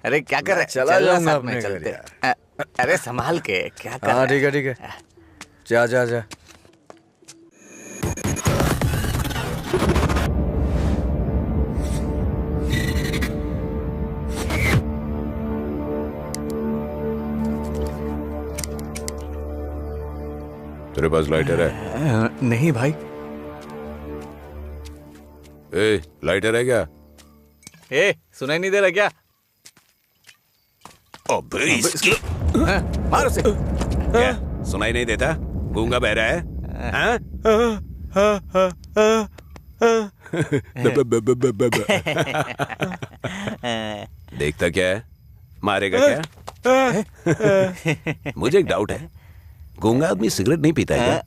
अरे क्या कर रहा है? चला जाऊंगा अपने घर यार। अरे संभाल के, क्या कर? हाँ ठीक है ठीक है, जा जा जा। तेरे पास लाइटर है? नहीं भाई। ए, लाइटर है क्या? ए, सुनाई नहीं दे रहा क्या? अबे इसकी मार उसे। क्या सुनाई नहीं देता? गूंगा बहरा है? हाँ? देखता क्या है? मारेगा क्या? मुझे एक डाउट है, गूंगा आदमी सिगरेट नहीं पीता है क्या?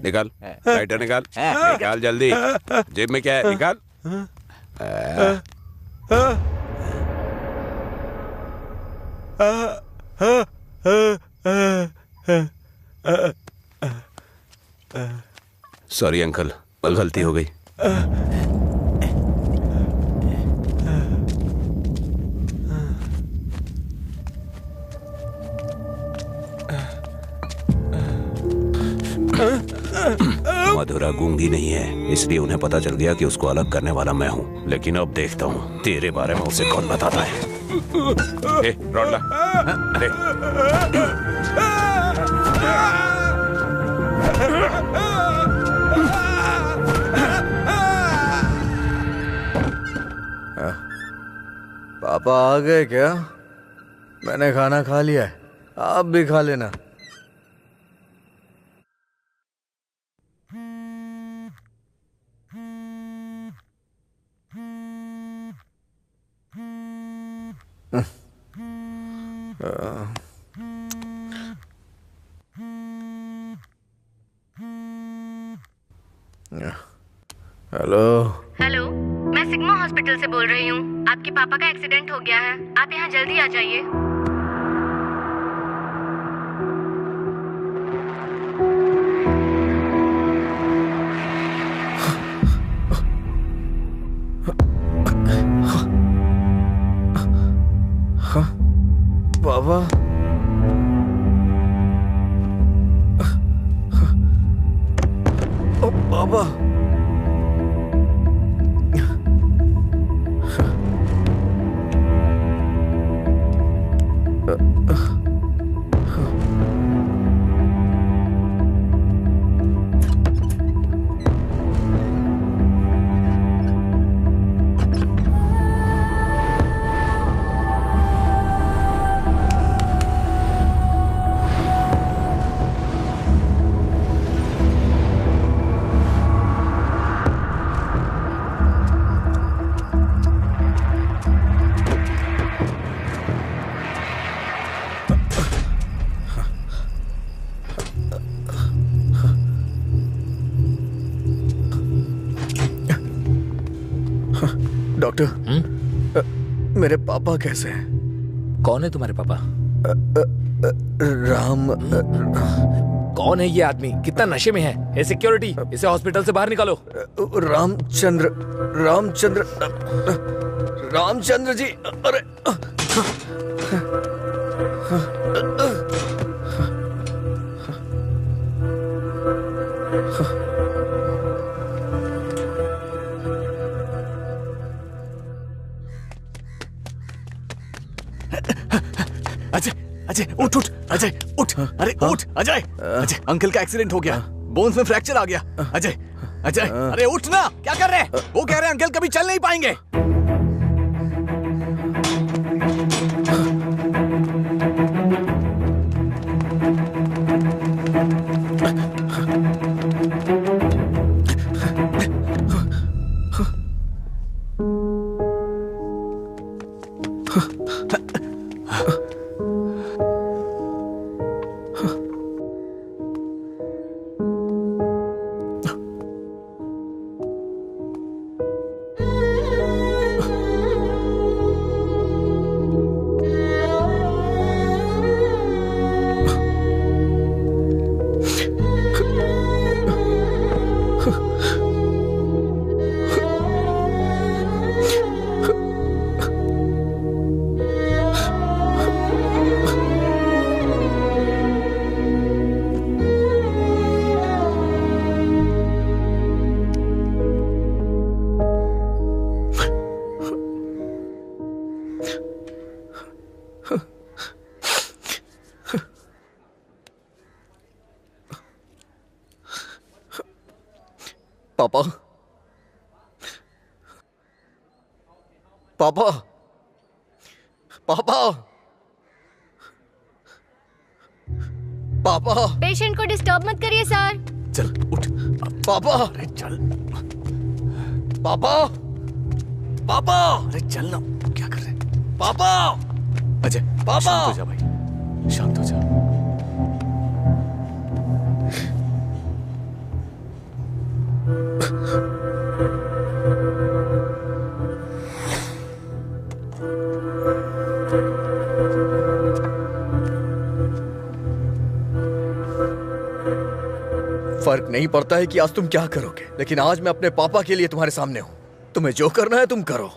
निकाल लाइटर, निकाल निकाल जल्दी। जेब में क्या है? निकाल। सॉरी अंकल, गलती हो गई। मधुरा गूंगी नहीं है, इसलिए उन्हें पता चल गया कि उसको अलग करने वाला मैं हूँ। लेकिन अब देखता हूँ तेरे बारे में उसे कौन बताता है। ए, रॉड ला। दे। पापा आ गए क्या? मैंने खाना खा लिया है, आप भी खा लेना। हेलो। हेलो, मैं सिग्मा हॉस्पिटल से बोल रही हूँ। आपके पापा का एक्सीडेंट हो गया है, आप यहाँ जल्दी आ जाइए। बाबा, बाबा, डॉक्टर, मेरे पापा कैसे हैं? कौन है तुम्हारे पापा? राम। कौन है ये आदमी? कितना नशे में है? हे सिक्योरिटी, इसे हॉस्पिटल से बाहर निकालो। रामचंद्र, रामचंद्र, रामचंद्र जी। अरे अजय, अजय उठ उठ, अजय उठ, अरे उठ अजय। अजय, अंकल का एक्सीडेंट हो गया, बोन्स में फ्रैक्चर आ गया। अजय, अजय, अरे उठ ना, क्या कर रहे हैं? वो कह रहे हैं अंकल कभी चल नहीं पाएंगे। पापा, पापा, पापा, पापा। पेशेंट को डिस्टर्ब मत करिए सर। चल उठ पापा। अरे चल पापा, पापा, अरे चल ना, क्या कर रहे हैं? पापा। अजय, पापा। शांत हो जा भाई, शांत हो जा। फर्क नहीं पड़ता है कि आज तुम क्या करोगे, लेकिन आज मैं अपने पापा के लिए तुम्हारे सामने हूं। तुम्हें जो करना है तुम करो।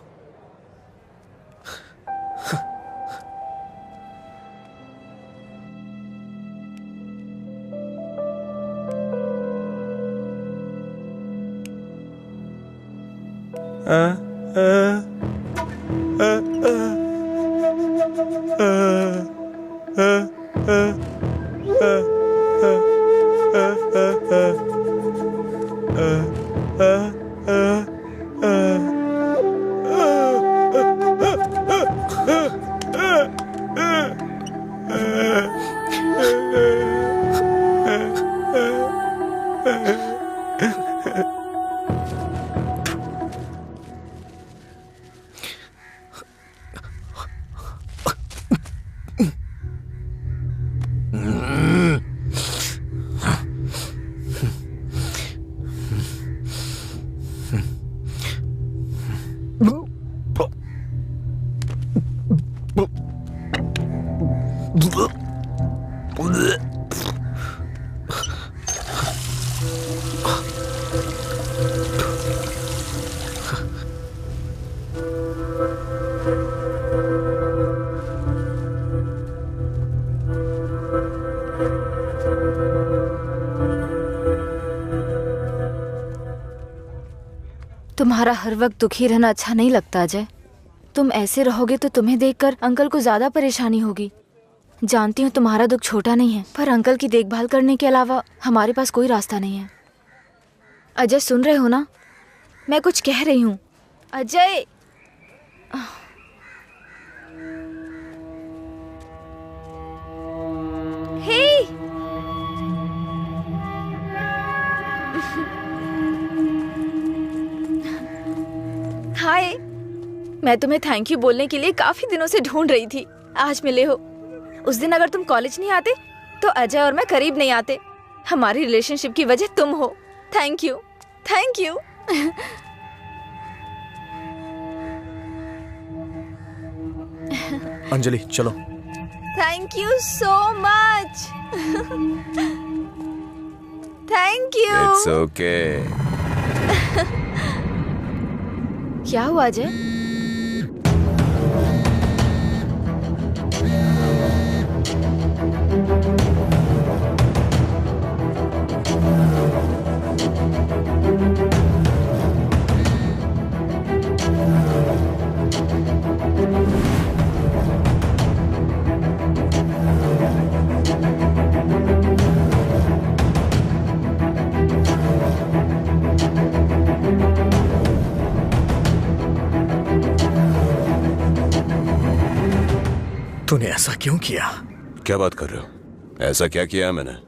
तुम्हारा हर वक्त दुखी रहना अच्छा नहीं लगता अजय। तुम ऐसे रहोगे तो तुम्हें देखकर अंकल को ज्यादा परेशानी होगी। जानती हूँ तुम्हारा दुख छोटा नहीं है, पर अंकल की देखभाल करने के अलावा हमारे पास कोई रास्ता नहीं है। अजय सुन रहे हो ना? मैं कुछ कह रही हूँ। अजय हे हाय, मैं तुम्हें थैंक यू बोलने के लिए काफी दिनों से ढूंढ रही थी। आज मिले हो। उस दिन अगर तुम कॉलेज नहीं आते तो अजय और मैं करीब नहीं आते। हमारी रिलेशनशिप की वजह तुम हो। Thank you, thank you. Anjali चलो। Thank you so much. Thank you. It's okay. क्या हुआ अजय? तूने ऐसा क्यों किया? क्या बात कर रहे हो? ऐसा क्या किया है मैंने?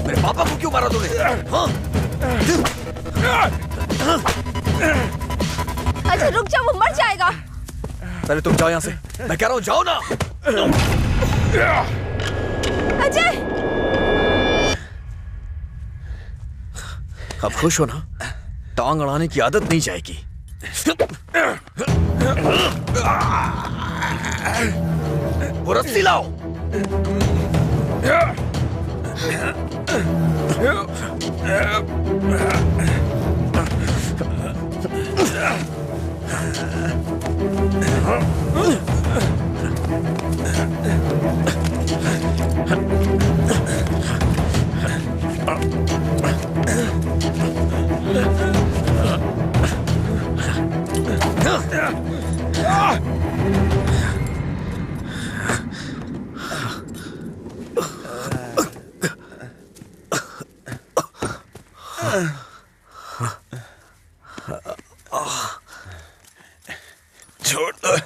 मेरे पापा को क्यों मारा तूने? हाँ? अच्छा रुक जा, वो मर जाएगा। पहले तुम जाओ यहाँ से। मैं कह रहा हूँ जाओ ना। अजय, अब खुश हो ना? टांग अड़ाने की आदत नहीं जाएगी। वो रस्सी लाओ। छोड़ दो।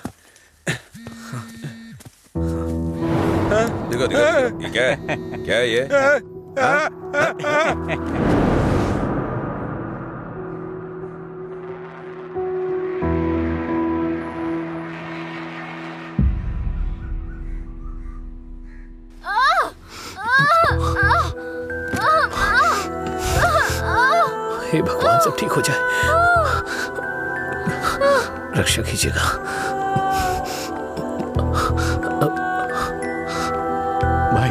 देखो देखो ये क्या है? क्या है ये? हे भगवान, सब ठीक हो जाए। रक्षा कीजिएगा। भाई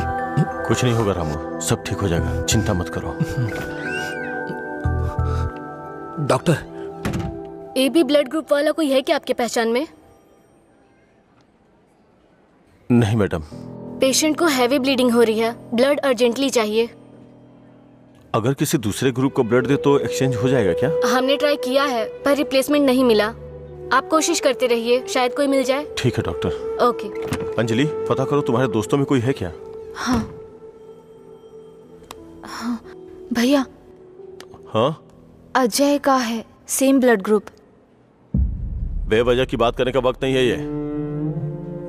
कुछ नहीं होगा रामू, सब ठीक हो जाएगा, चिंता मत करो। डॉक्टर, AB ब्लड ग्रुप वाला कोई है क्या आपके पहचान में? नहीं मैडम। पेशेंट को हैवी ब्लीडिंग हो रही है, ब्लड अर्जेंटली चाहिए। अगर किसी दूसरे ग्रुप को ब्लड दे तो एक्सचेंज हो जाएगा क्या? हमने ट्राई किया है पर रिप्लेसमेंट नहीं मिला। आप कोशिश करते रहिए, शायद कोई मिल जाए। ठीक है डॉक्टर। ओके। अंजलि, पता करो तुम्हारे दोस्तों में कोई है क्या? हाँ हाँ भैया। हाँ, अजय का है, सेम ब्लड ग्रुप। बेवजह की बात करने का वक्त नहीं है ये।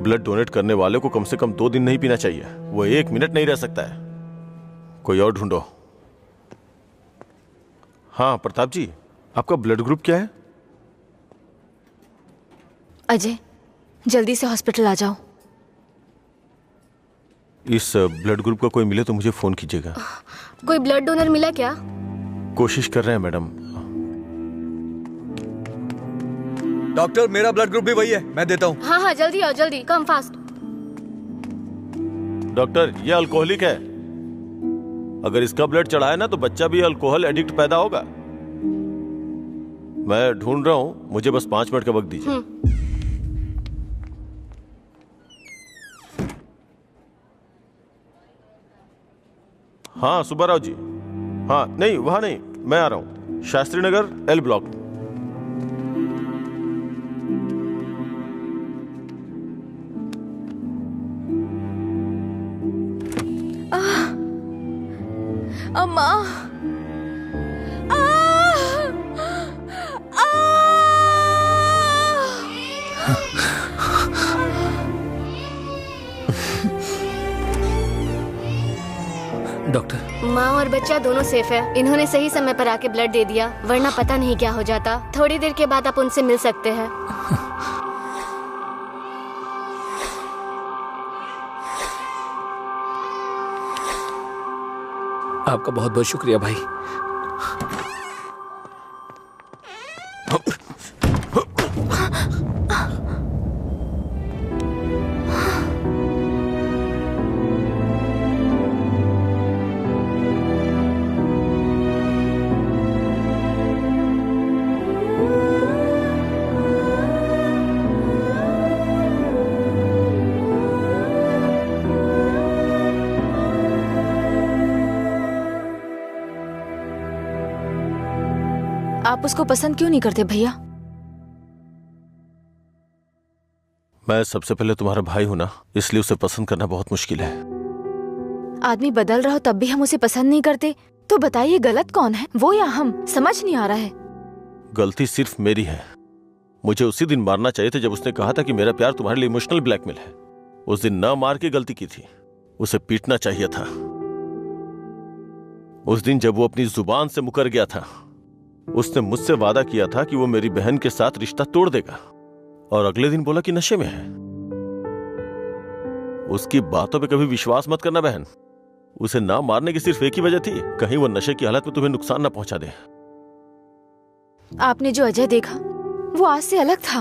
ब्लड डोनेट करने वाले को कम से कम 2 दिन नहीं पीना चाहिए, वो 1 मिनट नहीं रह सकता है। कोई और ढूंढो। हाँ प्रताप जी, आपका ब्लड ग्रुप क्या है? अजय, जल्दी से हॉस्पिटल आ जाओ। इस ब्लड ग्रुप का कोई मिले तो मुझे फोन कीजिएगा। कोई ब्लड डोनर मिला क्या? कोशिश कर रहे हैं मैडम। डॉक्टर, मेरा ब्लड ग्रुप भी वही है, मैं देता हूँ। हाँ हाँ जल्दी आओ, जल्दी, कम फास्ट। डॉक्टर, ये अल्कोहलिक है, अगर इसका ब्लड चढ़ाए ना तो बच्चा भी अल्कोहल एडिक्ट पैदा होगा। मैं ढूंढ रहा हूँ, मुझे बस 5 मिनट का वक्त दीजिए। हाँ सुब्बाराव जी। हाँ नहीं, वहां नहीं, मैं आ रहा हूँ, शास्त्री नगर L ब्लॉक। अम्मा। डॉक्टर, माँ और बच्चा दोनों सेफ है। इन्होंने सही समय पर आके ब्लड दे दिया, वरना पता नहीं क्या हो जाता। थोड़ी देर के बाद आप उनसे मिल सकते हैं। आपका बहुत बहुत शुक्रिया भाई। आप उसको पसंद क्यों नहीं करते भैया? मैं सबसे पहले तुम्हारा भाई हूं ना, इसलिए उसे पसंद करना बहुत मुश्किल है। आदमी बदल रहा हो तब भी हम उसे पसंद नहीं करते, तो बताइए गलत कौन है, वो या हम? समझ नहीं आ रहा है। गलती सिर्फ मेरी है। मुझे उसी दिन मारना चाहिए था जब उसने कहा था कि मेरा प्यार तुम्हारे लिए इमोशनल ब्लैकमेल है। उस दिन न मार के गलती की थी, उसे पीटना चाहिए था। उस दिन जब वो अपनी जुबान से मुकर गया था, उसने मुझसे वादा किया था कि वो मेरी बहन के साथ रिश्ता तोड़ देगा, और अगले दिन बोला कि नशे में है। उसकी बातों पे कभी विश्वास मत करना बहन। उसे ना मारने की सिर्फ एक ही वजह थी, कहीं वो नशे की हालत में तुम्हें नुकसान ना पहुंचा दे। आपने जो अजय देखा वो आज से अलग था।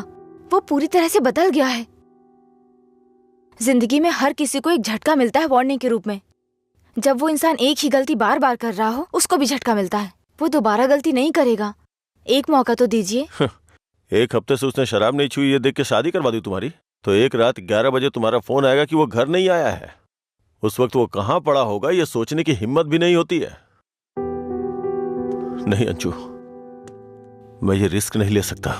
वो पूरी तरह से बदल गया है। जिंदगी में हर किसी को एक झटका मिलता है वार्निंग के रूप में। जब वो इंसान एक ही गलती बार बार कर रहा हो, उसको भी झटका मिलता है। वो दोबारा गलती नहीं करेगा। एक मौका तो दीजिए। एक हफ्ते से उसने शराब नहीं छुई ये देख के शादी करवा दी तुम्हारी, तो एक रात 11 बजे तुम्हारा फोन आएगा कि वो घर नहीं आया है। उस वक्त वो कहां पड़ा होगा ये सोचने की हिम्मत भी नहीं होती है। नहीं अंशु, मैं ये रिस्क नहीं ले सकता।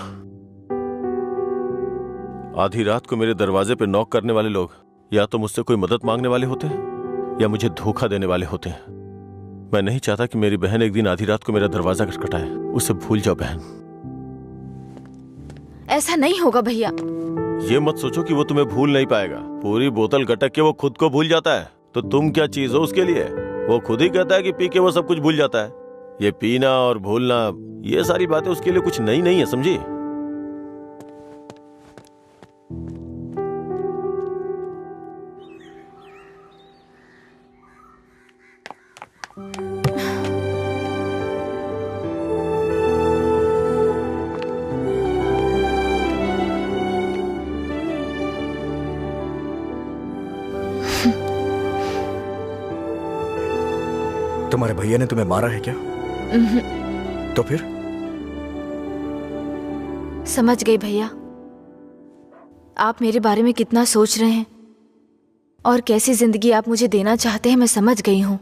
आधी रात को मेरे दरवाजे पे नॉक करने वाले लोग या तो मुझसे कोई मदद मांगने वाले होते हैं या मुझे धोखा देने वाले होते हैं। मैं नहीं चाहता कि मेरी बहन एक दिन आधी रात को मेरा दरवाजा खटखटाए। उसे भूल जाओ बहन। ऐसा नहीं होगा भैया। ये मत सोचो कि वो तुम्हें भूल नहीं पाएगा। पूरी बोतल गटक के वो खुद को भूल जाता है, तो तुम क्या चीज हो उसके लिए? वो खुद ही कहता है कि पी के वो सब कुछ भूल जाता है। ये पीना और भूलना, ये सारी बातें उसके लिए कुछ नई नहीं है, समझी? तुम्हारे भैया ने तुम्हें मारा है क्या? तो फिर? समझ गई भैया, आप मेरे बारे में कितना सोच रहे हैं और कैसी जिंदगी आप मुझे देना चाहते हैं, मैं समझ गई हूं।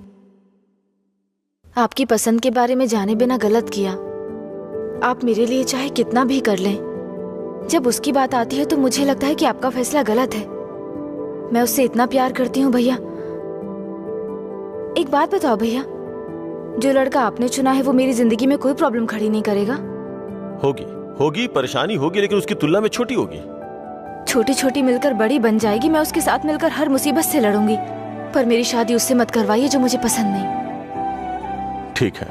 आपकी पसंद के बारे में जाने बिना गलत किया। आप मेरे लिए चाहे कितना भी कर लें, जब उसकी बात आती है तो मुझे लगता है कि आपका फैसला गलत है। मैं उससे इतना प्यार करती हूँ भैया। एक बात बताओ भैया, जो लड़का आपने चुना है वो मेरी जिंदगी में कोई प्रॉब्लम खड़ी नहीं करेगा? होगी परेशानी होगी, लेकिन उसकी तुलना में छोटी होगी। छोटी छोटी मिलकर बड़ी बन जाएगी। मैं उसके साथ मिलकर हर मुसीबत से लड़ूंगी, पर मेरी शादी उससे मत करवाइए जो मुझे पसंद नहीं। ठीक है,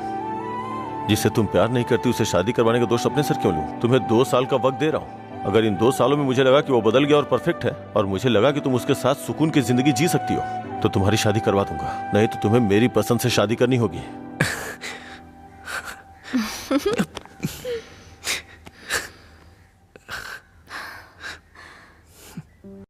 जिससे तुम प्यार नहीं करती उसे शादी करवाने का दोष अपने सर क्यों लूं? तुम्हें 2 साल का वक्त दे रहा हूं। अगर इन 2 सालों में मुझे लगा कि वो बदल गया और परफेक्ट है, और मुझे लगा कि तुम उसके साथ सुकून की जिंदगी जी सकती हो, तो तुम्हारी शादी करवा दूंगा। नहीं तो तुम्हें मेरी पसंद से शादी करनी होगी।